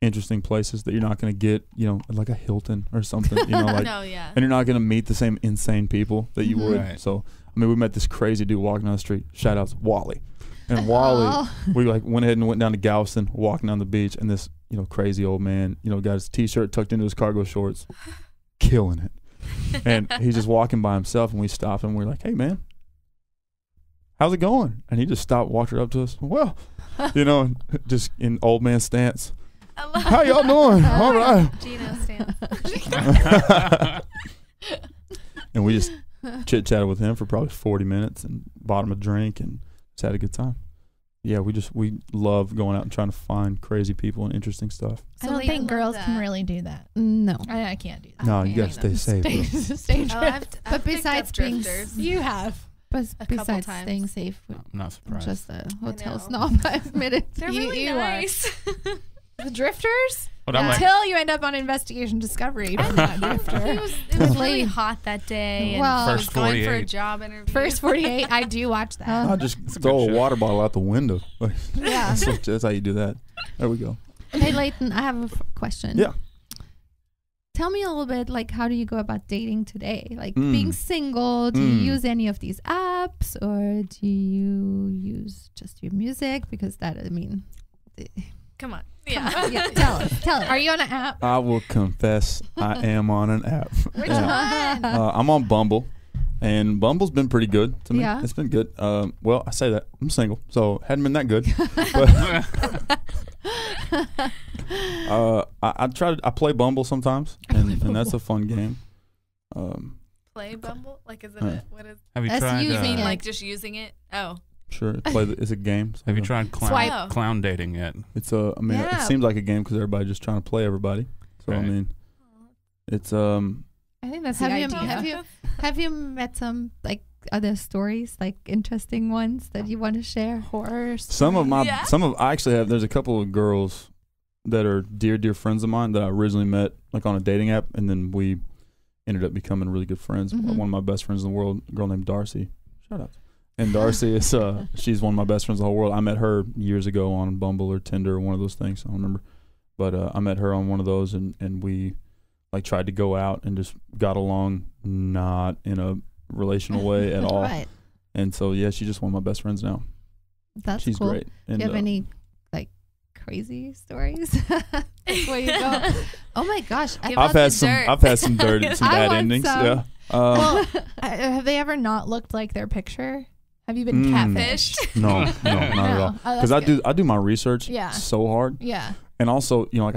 interesting places that you're not going to get, like a Hilton or something, like, No, yeah. and you're not going to meet the same insane people that you would. Right. So, we met this crazy dude walking down the street. Shout outs Wally. And Wally, we went ahead and went down to Galveston, walking down the beach, and this, crazy old man, got his t-shirt tucked into his cargo shorts, killing it. And he's just walking by himself, and we stopped and we're like, hey man, how's it going? And he just stopped, walked right up to us. Well, just in old man stance. How y'all doing? All right. Gino stands. And we just chit-chatted with him for probably 40 minutes and bought him a drink and just had a good time. Yeah, we love going out and trying to find crazy people and interesting stuff. I don't think girls can really do that. No. I can't do that. No, you got to stay safe. Stay But besides being you have. But besides times. staying safe, I'm not surprised. I'm just a hotel know. snob. I admit it. They're You- really you are. nice. The drifters? But I'm like, Until you end up on Investigation Discovery. You're not a drifter. It was really hot that day. And Well, I was First going for a 48. job interview. First 48, I do watch that. I'll just a throw good a show. water bottle out the window. Yeah. That's how you do that. There we go. Hey, Leighton, I have a question. Yeah. Tell me a little bit, like, how do you go about dating today? Like, Mm. being single, do you use any of these apps, or do you use just your music? Because that, Come on. Yeah. Tell us. Are you on an app? I will confess I am on an app. Which one? I'm on Bumble, and Bumble's been pretty good to me. Yeah. It's been good. Well, I say that. I'm single, so hadn't been that good. But I play Bumble sometimes, and that's a fun game. Play Bumble? Like, is it what is? Have you That's tried? using Like just using it? Oh. Sure, it's a game. So Have you tried clown dating yet? It's it seems like a game because everybody's just trying to play everybody. So Right. I mean, it's I think that's the idea. Have you met some like other stories, like interesting ones that you want to share? Horror. I actually have. There's a couple of girls that are dear friends of mine that I originally met like on a dating app, and then we ended up becoming really good friends. Mm-hmm. One of my best friends in the world, a girl named Darcy. Shout out. And Darcy is she's one of my best friends in the whole world. I met her years ago on Bumble or Tinder or one of those things. I don't remember, but I met her on one of those, and we like tried to go out and just got along, not in a relational way at all. Right. And so she's just one of my best friends now. She's cool. great. And, Do you have any like crazy stories before you go? Oh my gosh, I've had some bad endings. some. Yeah. Well, have they ever not looked like their picture? Have you been catfished? No, not at all. Because I do my research so hard. Yeah. And also, like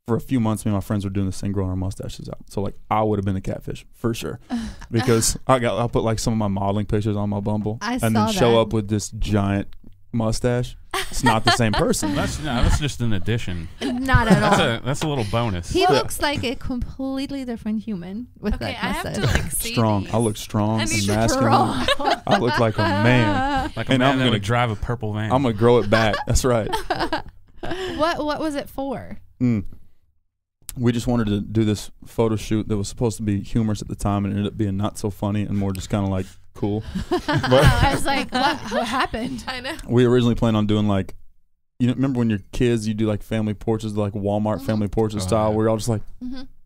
for a few months, me and my friends were doing this thing, growing our mustaches out. So like I would have been a catfish for sure, because I'll put like some of my modeling pictures on my Bumble, and then show up with this giant mustache. It's not the same person. That's just an addition. Not at all. That's a little bonus. He looks like a completely different human with that mustache. I have to like see strong. these. I look strong and strong. masculine. I look like a man. Like a man that would drive a purple van. I'm gonna grow it back. That's right. What was it for? We just wanted to do this photo shoot that was supposed to be humorous at the time, and it ended up being not so funny and more just kind of like cool. But I was like, what happened? I know. we originally planned on doing like, remember when you're kids, you do like family portraits, like Walmart family portrait style, where you're all just like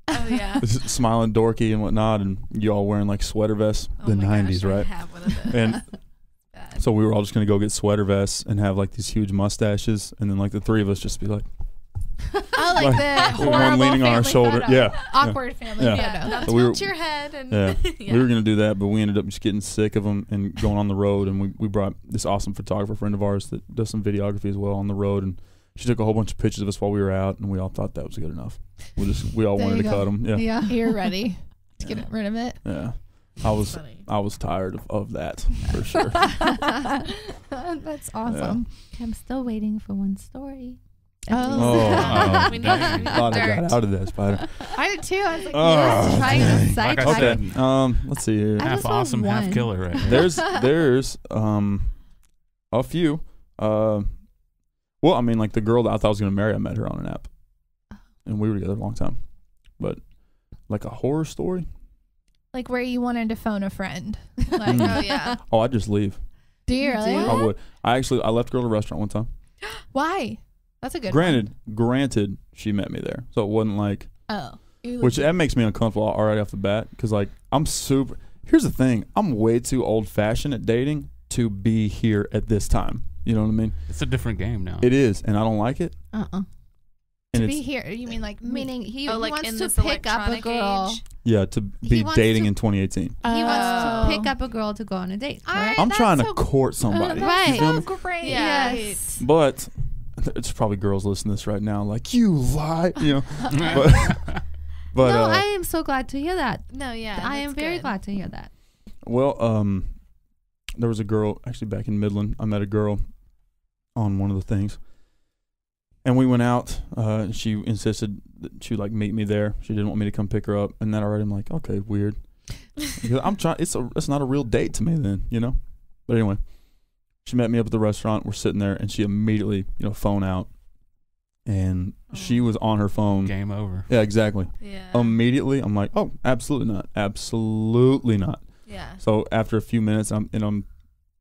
Oh yeah. smiling dorky and whatnot, and you all wearing like sweater vests. The 90s, right? I have one of those. And so we were all just gonna go get sweater vests and have like these huge mustaches, and then like the three of us just be like, Oh, like the horrible one leaning on our family shoulder. photo. Yeah. Awkward family Yeah. photo. Not So we were- tilt your head and Yeah. We were going to do that, but we ended up just getting sick of them and going on the road. And we brought this awesome photographer friend of ours that does some videography as well on the road. And she took a whole bunch of pictures of us while we were out, and we all thought that was good enough. We all There wanted you to go. cut them. Yeah. Yeah. You're ready to get rid of it. Yeah. I was tired of that for sure. That's awesome. I'm still waiting for one story. Oh, We need dang. Glad I got out of that, Spider. I did too. I was like, Oh, trying dang. to Like I sidetrack. said, Okay. Let's see here. I half just want awesome, half one. killer right here. There's a few. Well, I mean, like the girl that I thought I was gonna marry, I met her on an app, and we were together a long time. But like a horror story. like where you wanted to phone a friend. Like, oh yeah. Oh, I'd just leave. do you really? I would. I left a girl at a restaurant one time. Why? That's a good Granted, she met me there, so it wasn't like. one. Oh. Which that makes me uncomfortable already off the bat, because like I'm super. Here's the thing: I'm way too old-fashioned at dating to be here at this time. You know what I mean? It's a different game now. It is, and I don't like it. Uh-uh. And To it's be here, you mean like Meaning he like wants in to this pick up a electronic girl. age. yeah, to be He wants dating to- in 2018. He wants to pick Oh. up a girl to go on a date. All Correct? right. I'm that's trying to so- court somebody. Right. You feel me? So great. Yeah. Yes. But it's probably girls listening to this right now, like you lie, you know. But No, I am so glad to hear that. No, yeah. I am that's very good. glad to hear that. well, there was a girl actually back in Midland. I met a girl on one of the things, and we went out. She insisted that she would like meet me there. She didn't want me to come pick her up, and then already I'm like, okay, weird. Because I'm trying. It's not a real date to me then, you know. But anyway, she met me up at the restaurant. We're sitting there, and she immediately, phone out, and she was on her phone. Game over. Yeah, exactly. Yeah. Immediately, I'm like, oh, absolutely not, absolutely not. Yeah. So after a few minutes, I'm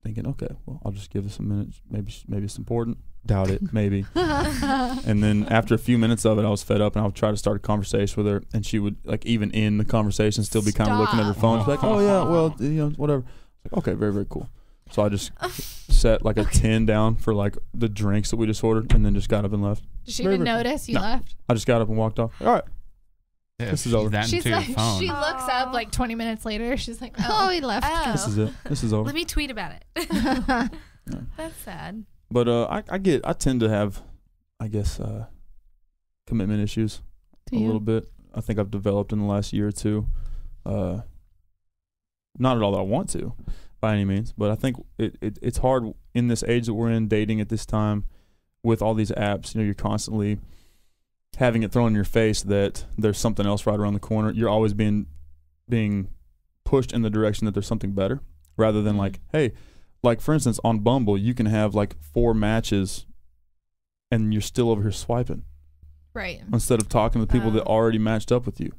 thinking, okay, well, I'll just give this a minute. Maybe it's important. Doubt it, maybe. And then after a few minutes of it, I was fed up, and I would try to start a conversation with her, and she would like even in the conversation still be kind of looking at her phone. She's like, oh yeah, well, whatever. Like, okay, very very cool. So I just set like a 10 down for like the drinks that we just ordered, and then just got up and left. Did she even notice you left? I just got up and walked off. All right. Yeah, this is over. She's like, she looks up like 20 minutes later. She's like, oh, he left. Oh. This is it. This is over. Let me tweet about it. Yeah. That's sad. But I tend to have, I guess, commitment issues a little bit. I think I've developed in the last year or two. Not at all that I want to, by any means, but I think it's hard in this age that we're in, dating at this time, with all these apps. You know, you're constantly having it thrown in your face that there's something else right around the corner. You're always being pushed in the direction that there's something better, rather than like, hey, like for instance on Bumble, you can have like 4 matches and you're still over here swiping, right? Instead of talking to the people that already matched up with you,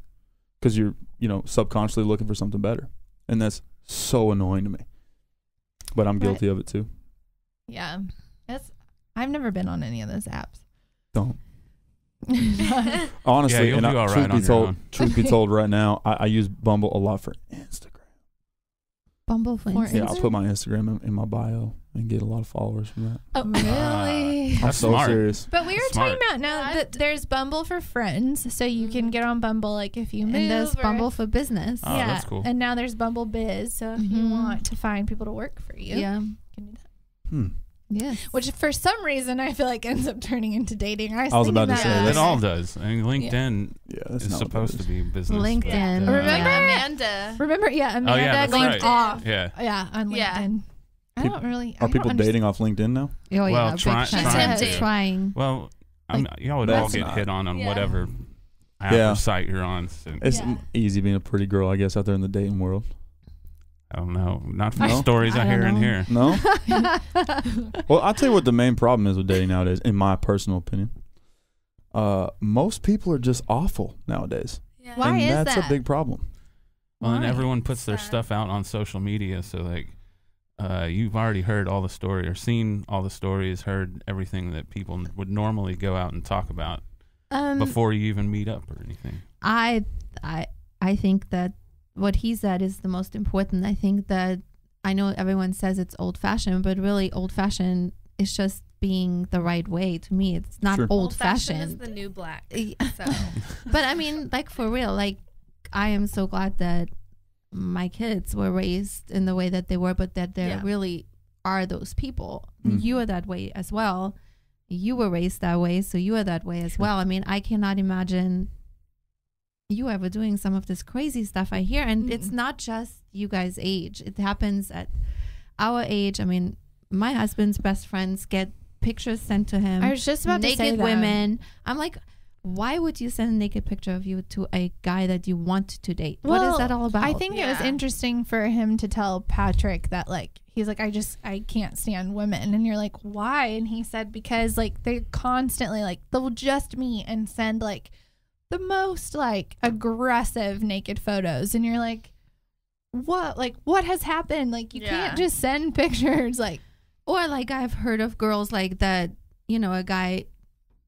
because you're, you know, subconsciously looking for something better, and that's so annoying to me. But I'm guilty of it too. Yeah, I've never been on any of those apps. Don't. Honestly, and truth be told, right now I use Bumble a lot for Instagram. Bumble for Instagram? Yeah, I'll put my Instagram in my bio and get a lot of followers from that. Oh, really? I'm so serious. But we were talking about now that there's Bumble for friends, so you can get on Bumble like if you move. And there's Bumble for business. Oh, that's cool. And now there's Bumble Biz, so if you want to find people to work for you, you can do that. Yes. Which for some reason I feel like ends up turning into dating. I was about to say that. It all does. I mean, LinkedIn is supposed to be business. LinkedIn. Remember Amanda? Amanda linked off. Yeah. Yeah, on LinkedIn. I don't really. Are people dating off LinkedIn now? Oh yeah, well, trying. Well, y'all would all get hit on whatever app or site you're on. So. It's easy being a pretty girl, I guess, out there in the dating world. I don't know. Not from the stories I hear in here. No? Well, I'll tell you what the main problem is with dating nowadays, in my personal opinion. Most people are just awful nowadays. Yeah. Why is that? And that's a big problem. Well, and everyone puts their stuff out on social media, so like you've already heard all the story or seen all the stories, heard everything that people would normally go out and talk about before you even meet up or anything. I think that what he said is the most important. I think that I know everyone says it's old-fashioned, but really old-fashioned is just being the right way. To me, it's not old-fashioned. Is the new black. So. But I mean, like for real, like I am so glad that my kids were raised in the way that they were, but that there really are those people. You are that way as well. You were raised that way, so you are that way as well. I mean, I cannot imagine you ever doing some of this crazy stuff I hear. And it's not just you guys' age. It happens at our age. I mean, my husband's best friends get pictures sent to him. I was just about to say naked women. I'm like, why would you send a naked picture of you to a guy that you want to date? Well, what is that all about? I think it was interesting for him to tell Patrick that, like, he's like, I can't stand women. And you're like, why? And he said, because like they constantly, like, they'll just meet and send like the most like aggressive naked photos, and you're like, what has happened? Like, you can't just send pictures, like, or like I've heard of girls like that, you know, a guy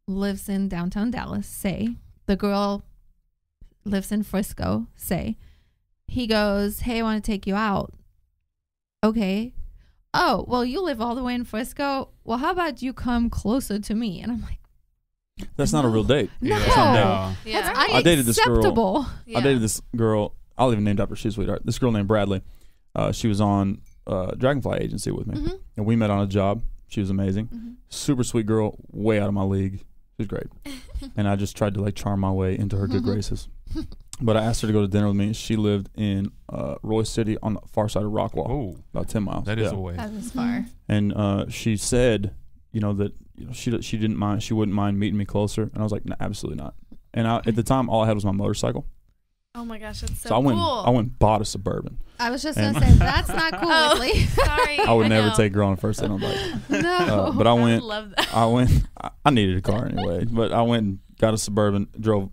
lives in downtown Dallas, say the girl lives in Frisco, say he goes, hey, I want to take you out. Okay. Oh, well, you live all the way in Frisco. Well, how about you come closer to me? And I'm like, that's not a real date. No. Yeah. I dated this girl. Yeah. I dated this girl. I'll even name after. She's a sweetheart. This girl named Bradley. She was on Dragonfly Agency with me, and we met on a job. She was amazing, super sweet girl, way out of my league. She was great, and I just tried to like charm my way into her good graces. But I asked her to go to dinner with me. She lived in Roy City on the far side of Rockwall, about 10 miles. That is a way. That is far. And she said, that she didn't mind. She wouldn't mind meeting me closer. And I was like, no, absolutely not. And at the time, all I had was my motorcycle. Oh my gosh, that's so cool. I went and bought a Suburban. I was just gonna say that's not cool. Sorry. I would never take her on a first date on a bike. No. But I went. Love that. I needed a car anyway. But I went and got a Suburban, drove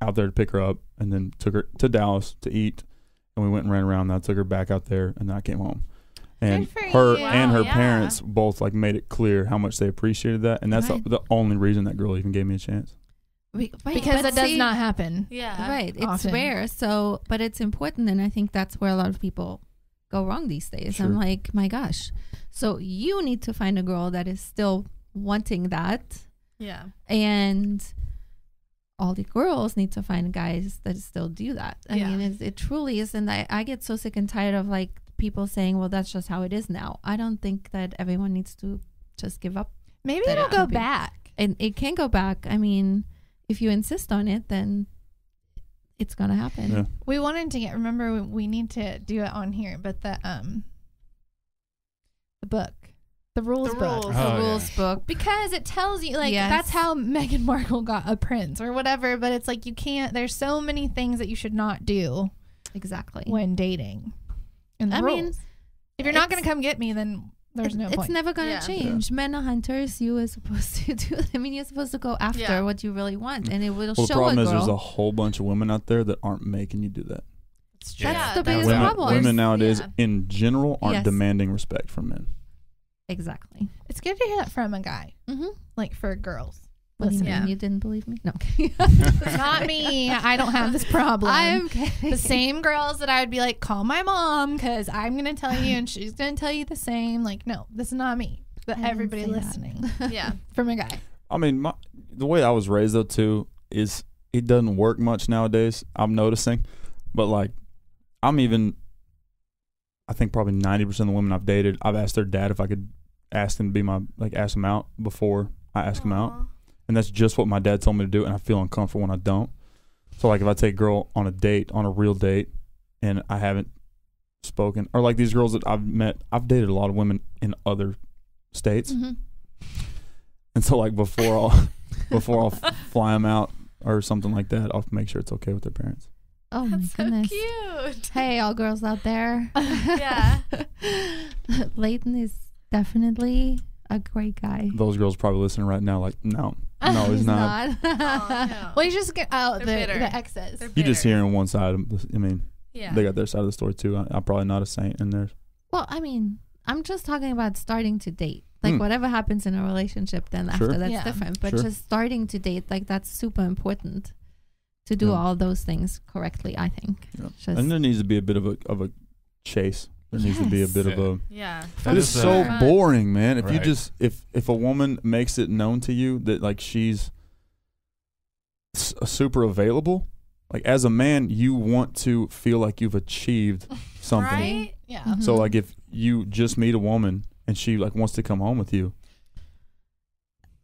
out there to pick her up, and then took her to Dallas to eat. And we went and ran around. And I took her back out there, and then I came home. And her parents both like made it clear how much they appreciated that, and that's the only reason that girl even gave me a chance. Because that does not happen. Yeah. Right. It's rare. So, but it's important. And I think that's where a lot of people go wrong these days. Sure. I'm like, my gosh. So you need to find a girl that is still wanting that. Yeah. And all the girls need to find guys that still do that. I mean, it truly is. And I get so sick and tired of like people saying, well, that's just how it is now. I don't think that everyone needs to just give up. Maybe it'll go back. And it can go back. I mean, if you insist on it, then it's going to happen. Yeah. We wanted to remember we need to do it on here, but the book. The rules book. The rules book. Because it tells you, like, that's how Meghan Markle got a prince or whatever. But it's like, you can't, there's so many things that you should not do. Exactly. When dating. And I mean, if you're not going to come get me, then there's no point. It's never going to change. Manhunters, you are supposed to do, I mean, you're supposed to go after what you really want. And it will show a girl. The problem is there's a whole bunch of women out there that aren't making you do that. That's the biggest problem. Women nowadays, in general, aren't demanding respect from men. Exactly. It's good to hear that from a guy. Like for girls. Listen, you didn't believe me? No. Not me. I don't have this problem. I'm kidding. The same girls that I would be like, call my mom because I'm going to tell you and she's going to tell you the same. Like, no, this is not me. But everybody listening. From a guy. I mean, the way I was raised, though, too, is it doesn't work much nowadays. I'm noticing. But, like, I think probably 90% of the women I've dated, I've asked their dad if I could ask them to be ask them out before I ask them out. And that's just what my dad told me to do, and I feel uncomfortable when I don't. So, like, if I take a girl on a date, on a real date, and I haven't spoken, or like these girls that I've met, I've dated a lot of women in other states. And so, like, before I'll fly them out or something like that, I'll make sure it's okay with their parents. Oh, my goodness. So cute. Hey, all girls out there. Yeah. Leighton is definitely a great guy. Those girls probably listening right now like, no, he's not. Oh, no. Well, you just get out the exes. You're just hearing one side. I mean, they got their side of the story, too. I'm probably not a saint in theirs. Well, I mean, I'm just talking about starting to date. Like, whatever happens in a relationship, then after that's different. But just starting to date, like, that's super important to do all those things correctly, I think. Yeah. And there needs to be a bit of a chase. There needs to be a bit of a... Yeah. It is so boring, man. If you just... If a woman makes it known to you that, like, she's super available, like, as a man, you want to feel like you've achieved something. Right? Yeah. So, like, if you just meet a woman and she, like, wants to come home with you...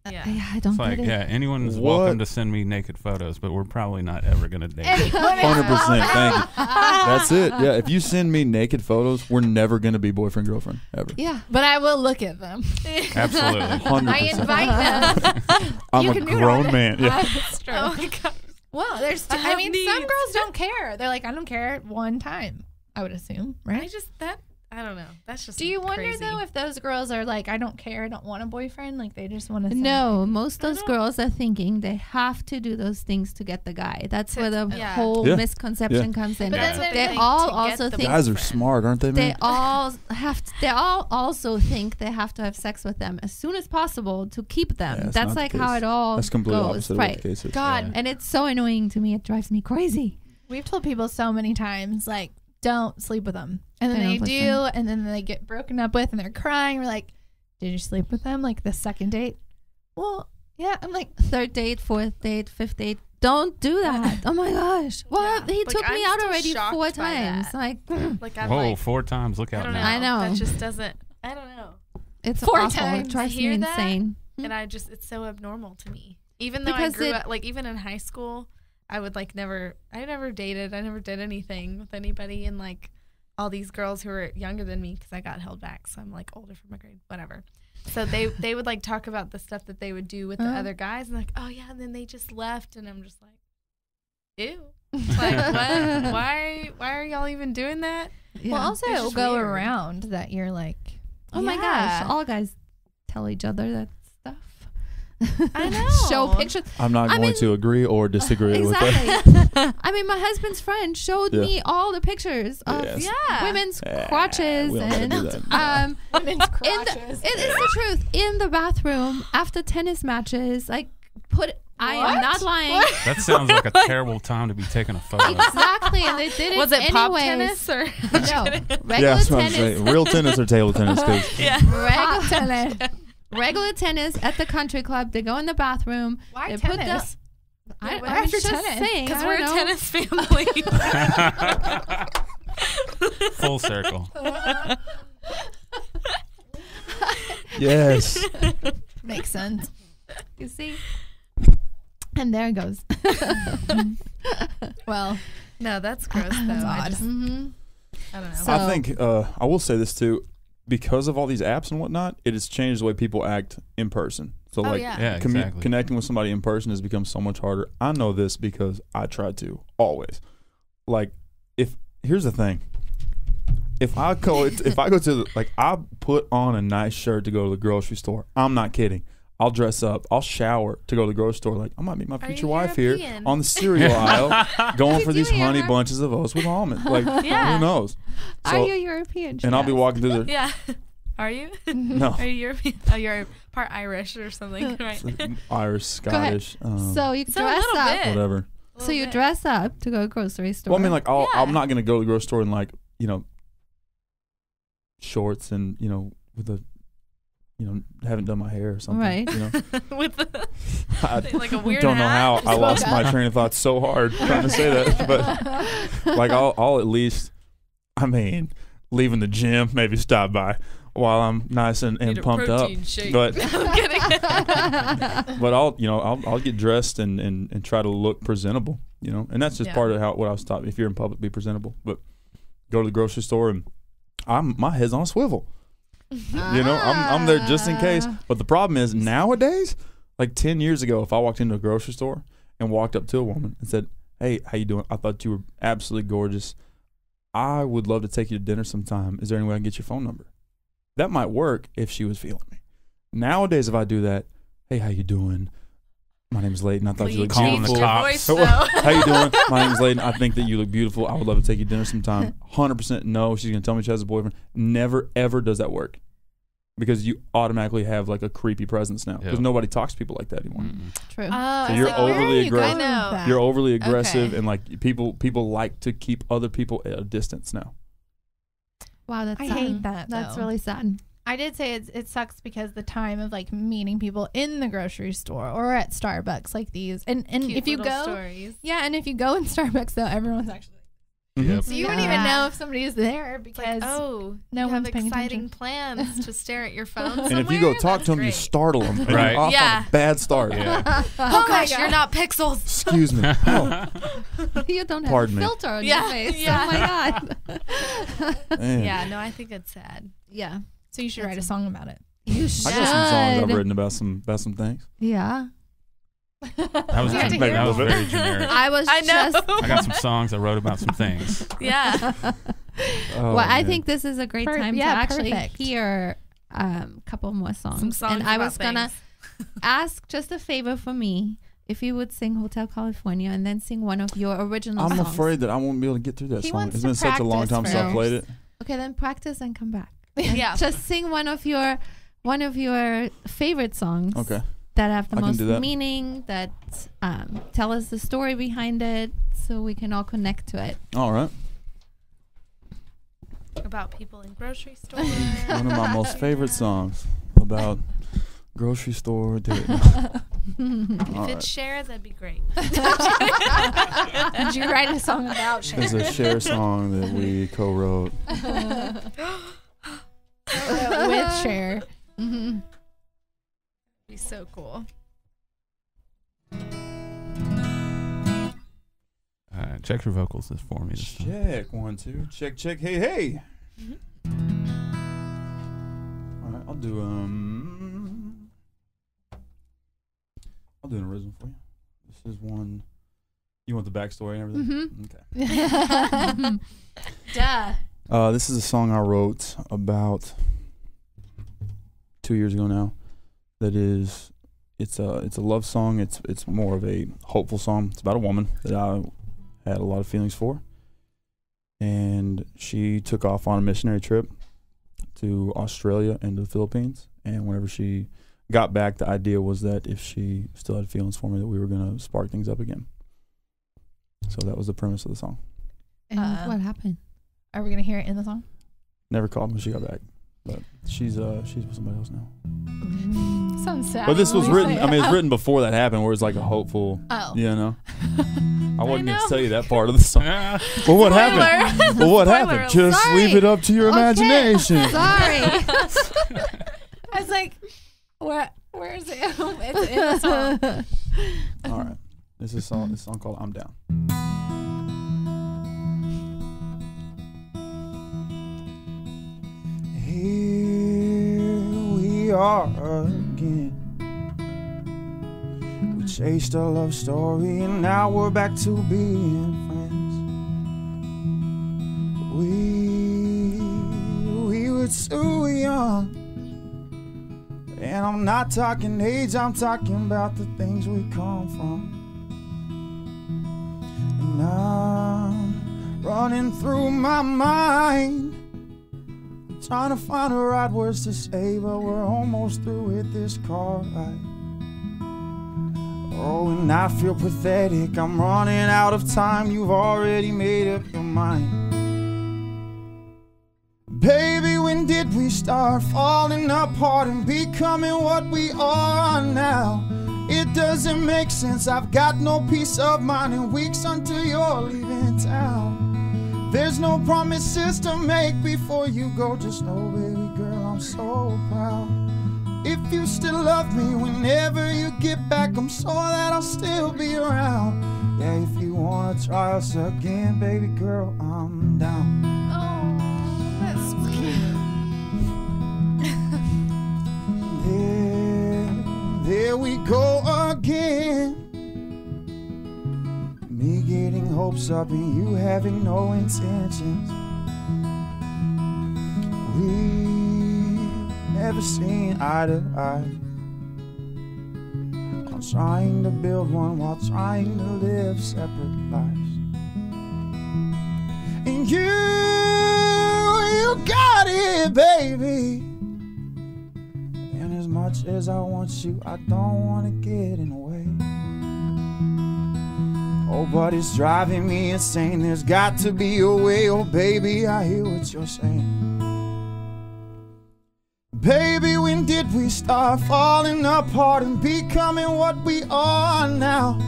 I don't get it. Anyone's welcome to send me naked photos, but we're probably not ever going to date. 100%. Thank you. That's it. Yeah, if you send me naked photos, we're never going to be boyfriend, girlfriend, ever. Yeah, but I will look at them. Absolutely. 100%. I invite them. I'm a grown man. Yeah. That's true. Oh, my God. Well, I mean, some girls don't care. They're like, I don't care one time, I would assume, right? I don't know. That's just Do you wonder, crazy. though, if those girls are like, I don't care, I don't want a boyfriend? Like, they just want to No, most of those girls are thinking they have to do those things to get the guy. That's where the whole misconception comes in. But then they all also think... Guys are smart, aren't they, man? They all also think they have to have sex with them as soon as possible to keep them. Yeah, that's like how it all That's completely goes. opposite of what the case is. God, and it's so annoying to me. It drives me crazy. We've told people so many times, like, don't sleep with them. And then they do, and then they get broken up with, and they're crying. We're like, did you sleep with them? Like the second date? Well, yeah. I'm like, third date, fourth date, fifth date. Don't do that. Oh my gosh. Well, he took me out already 4 times. Like, whoa, 4 times. Look out now. I know. That just doesn't, I don't know. It's 4 awful. times. It drives me insane. And it's so abnormal to me. Even though I grew up, like, even in high school, I never dated. I never did anything with anybody. And, like, all these girls who were younger than me, because I got held back. So I'm, like, older for my grade, whatever. So they would, like, talk about the stuff that they would do with the other guys. And, like, oh, yeah, and then they just left. And I'm just like, ew. Like, what? Why are y'all even doing that? Yeah. Well, also, it'll go around that you're like, oh, my gosh. All guys tell each other that. I know. Show pictures. I'm not going to agree or disagree with that. I mean, my husband's friend showed me all the pictures of women's crotches and women's crotches. It is the truth. In the bathroom after tennis matches, like I am not lying. That sounds like a terrible time to be taking a photo. Exactly, and they did it. Was it anyways. pop tennis or No, regular that's what I'm tennis. saying. Real tennis or table tennis? 'Cause yeah. Regular tennis at the country club. They go in the bathroom. Why they tennis? I'm after just tennis? saying. Because I we're a don't know. tennis family. Full circle. yes. Makes sense. You see? And there it goes. Well, No, that's gross though. That's I odd. just, Mm-hmm. I don't know. So- I think I will say this too, because of all these apps and whatnot, it has changed the way people act in person. So Oh, like yeah. Yeah, exactly. connecting with somebody in person has become so much harder. I know this because I try to always. Like, here's the thing. If I go to I put on a nice shirt to go to the grocery store. I'm not kidding. I'll dress up. I'll shower to go to the grocery store. Like, I might meet my future you wife here European? on the cereal aisle, going for these you honey ever- bunches of oats with almonds. Like, Yeah. who knows? Are you European? And I'll be walking through the Yeah. Are you? no. Are you European? Oh, you're part Irish or something, right? Irish, Scottish, So you So a dress little up. bit. whatever. So you dress up to go to the grocery store. Well, I mean, like, Yeah. I'm not gonna go to the grocery store in shorts and with a haven't done my hair or something. Right. With the, I like a weird don't know how hat. I lost Spoke up. my train of thought so hard trying to say that, but like I'll at least, leaving the gym, maybe stop by while I'm nice and Need a pumped up. protein shake. But I'm kidding. but I'll get dressed and try to look presentable, and that's just Yeah. part of what I was taught. If you're in public, be presentable. But go to the grocery store and my head's on a swivel. I'm there just in case. But the problem is nowadays, like 10 years ago, if I walked into a grocery store and walked up to a woman and said, "Hey, how you doing? I thought you were absolutely gorgeous. I would love to take you to dinner sometime. Is there any way I can get your phone number?" That might work if she was feeling me. Nowadays, if I do that, "Hey, how you doing? My name's Leighton. I thought you looked Calling beautiful. the cops. How you doing? My name's Leighton. I think that you look beautiful. I would love to take you to dinner sometime." 100% no. She's going to tell me she has a boyfriend. Never, ever does that work. Because you automatically have like a creepy presence now. Because Yep. nobody talks to people like that anymore. True. So you're overly aggressive. I know. You're overly aggressive, Okay. and like people like to keep other people at a distance now. Wow, that's I sad. hate that, That's though. really sad. I did say it sucks because the time of like meeting people in the grocery store or at Starbucks like these, and Cute if you little go, stories. yeah, and if you go in Starbucks though, everyone's actually. Yep. So you wouldn't even know if somebody is there It's because like, oh, no you have one's paying exciting attention. plans to stare at your phone And if you go somewhere? talk to them, you That's startle them. And Right. you're off Yeah. on a bad start. Yeah. Oh my gosh, God. you're not pixels. Excuse me. Oh, You don't have Pardon a me. filter on Yeah, your face. yeah. Oh my god. man. Yeah, no, I think it's sad. Yeah. so you should write a song about it. You should. I got some songs I've written about some things. Yeah. That was, You have to hear that was it. very generic. I was I know. just. I got some songs I wrote about some things. Yeah. Oh, Well, I man. think this is a great time to yeah, actually perfect. hear a couple more songs. Some songs And I about was gonna things. ask just a favor for me. If you would sing Hotel California and then sing one of your original I'm songs. afraid that I won't be able to get through that He song. wants It's to been such a long time practice since I played it. Okay, then practice and come back. Yeah. Just sing one of your favorite songs. Okay. That have the I can most do that. meaning, that tell us the story behind it, so we can all connect to it. All right. About people in grocery stores. One of my most favorite songs about grocery store dating. If All it's right. Cher, that'd be great. Did you write a song about Cher? It's a Cher song that we co-wrote. With Cher? Mm-hmm. Be so cool. Check your vocals this for me this time. Check 1 2. Check check. Hey hey. All right, I'll do an original for you. This is one. You want the backstory and everything? Mm-hmm. Okay. Duh. This is a song I wrote about 2 years ago now. That is, it's a love song. It's more of a hopeful song. It's about a woman that I had a lot of feelings for, and she took off on a missionary trip to Australia and the Philippines. And whenever she got back, the idea was that if she still had feelings for me, that we were going to spark things up again. So that was the premise of the song. And what happened? Are we going to hear it in the song? Never called when she got back. But she's with somebody else now. Sounds sad. But this was written, I mean, it's written before that happened, where it's like a hopeful, you know. I wasn't going to tell you that part of the song. Well, what happened? Well, what happened? Just leave it up to your imagination. Sorry. I was like, where is it? It's in the song. All right. This is a song called I'm Down. Here we are again. We chased a love story and now we're back to being friends. We were too young. And I'm not talking age, I'm talking about the things we come from. And I'm running through my mind, trying to find the right words to say, but we're almost through with this car ride. Oh, and I feel pathetic, I'm running out of time, you've already made up your mind. Baby, when did we start falling apart and becoming what we are now? It doesn't make sense, I've got no peace of mind in weeks until you're leaving town. There's no promises to make before you go, just know, baby girl, I'm so proud. If you still love me whenever you get back, I'm sure that I'll still be around. Yeah, if you wanna try us again, baby girl, I'm down. There we go again. Me getting hopes up and you having no intentions. We never seen eye to eye. I'm trying to build one while trying to live separate lives. And you got it, baby. As much as I want you, I don't want to get in the way. Oh, but it's driving me insane. There's got to be a way. Oh, baby, I hear what you're saying. Baby, when did we start falling apart and becoming what we are now?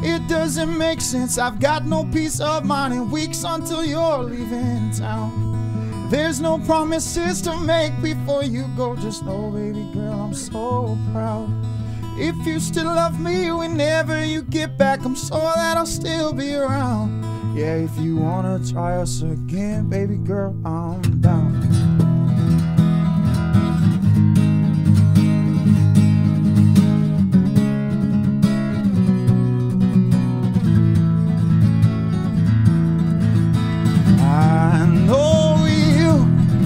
It doesn't make sense. I've got no peace of mind in weeks until you're leaving town. There's no promises to make before you go, just know, baby girl, I'm so proud. If you still love me whenever you get back, I'm sure that I'll still be around. Yeah, if you wanna try us again, baby girl, I'm down. I know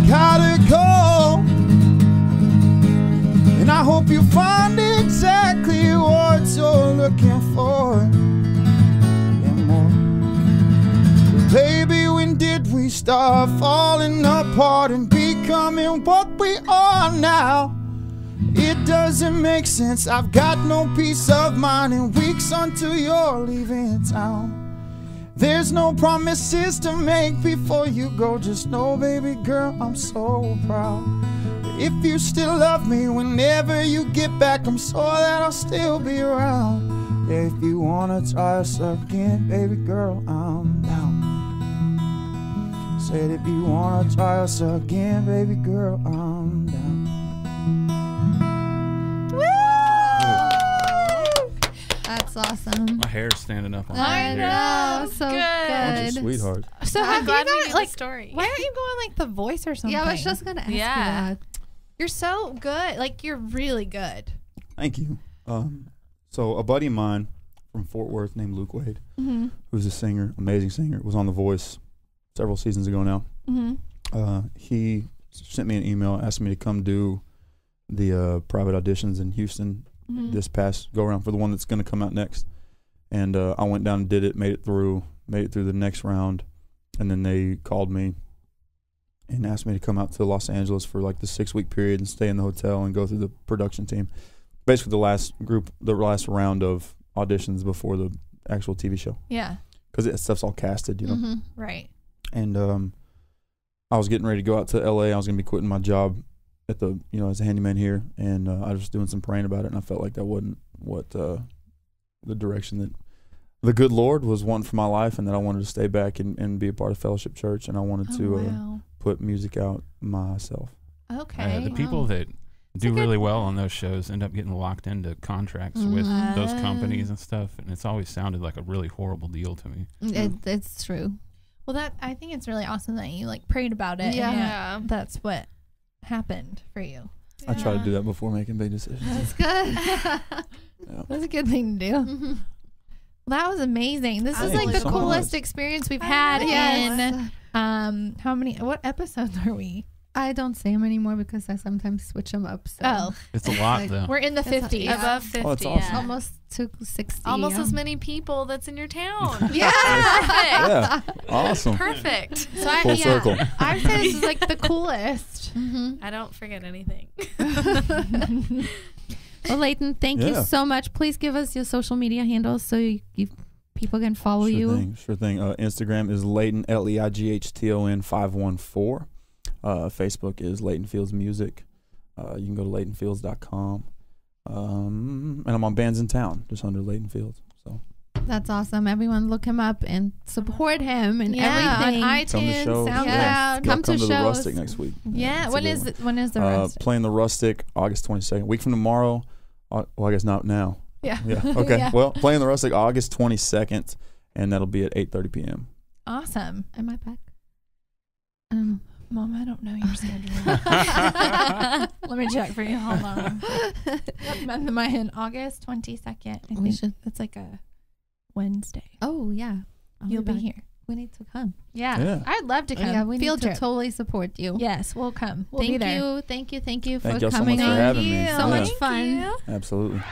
gotta go, and I hope you find exactly what you're looking for and more. But baby, when did we start falling apart and becoming what we are now? It doesn't make sense, I've got no peace of mind in weeks until you're leaving town. There's no promises to make before you go, just know, baby girl, I'm so proud. If you still love me whenever you get back, I'm sure that I'll still be around. Yeah, if you wanna try us again, baby girl, I'm down. Said if you wanna try us again, baby girl, I'm down. That's awesome. My hair's standing up on I know, so good. Sweetheart. So I'm glad we knew like the story. Why aren't you going like the voice or something? Yeah, I was just gonna ask you that. You're so good. Like, you're really good. Thank you. So a buddy of mine from Fort Worth named Luke Wade, who's a singer, amazing singer, was on The Voice several seasons ago now. He sent me an email asking me to come do the private auditions in Houston this past go around for the one that's going to come out next. And I went down and did it, made it through the next round, and then they called me and asked me to come out to Los Angeles for like the 6-week period and stay in the hotel and go through the production team. basically the last round of auditions before the actual TV show. Yeah. Because that stuff's all casted, you know. Mm-hmm. Right. And I was getting ready to go out to LA. I was going to be quitting my job at the, as a handyman here, and I was doing some praying about it, and I felt like that wasn't what the direction that the good Lord was wanting for my life, and that I wanted to stay back and be a part of Fellowship Church, and I wanted to put music out myself. Okay. The people that do really well on those shows end up getting locked into contracts with those companies and stuff, and it's always sounded like a really horrible deal to me. It's true. Well, I think it's really awesome that you prayed about it. Yeah. And that's what happened for you. I try to do that before making big decisions. That's good. That's a good thing to do. Mm-hmm. Well, that was amazing. This is Thank the you so coolest much. experience we've had in what episodes are we? I don't say them anymore because I sometimes switch them up. So. It's a lot, though. We're in the 50s. Above 50. Oh, that's awesome. Almost to 60. Almost as many people that's in your town. Yeah. Yeah, awesome. Perfect. So Full circle. I say this is the coolest. Mm-hmm. I don't forget anything. Well, Leighton, thank you so much. Please give us your social media handles so people can follow you. Sure thing. Instagram is Leighton, Leighton 514. Facebook is Leighton Fields Music. You can go to leightonfields.com. And I'm on Bands in Town, just under Leighton Fields. So that's awesome. Everyone look him up and support him and On everything. iTunes, SoundCloud. Come to the shows. Rustic next week. Yeah. When is the Rustic? Playing the Rustic August 22nd. Week from tomorrow. Well, I guess not now. Yeah. Yeah. Okay. Yeah. Well, playing the Rustic August 22nd, and that'll be at 8:30 p.m. Awesome. Am I back? Mom, I don't know your schedule. Let me check for you. Hold on. Month in my head, August 22nd. I think it's like a Wednesday. Oh, yeah. You'll be here. We need to come. Yeah. I'd love to come. Yeah, we Field need trip. to totally support you. Yes, we'll come. We'll be there. Thank you for Thank y'all coming so much on. for having me. So much fun. Absolutely.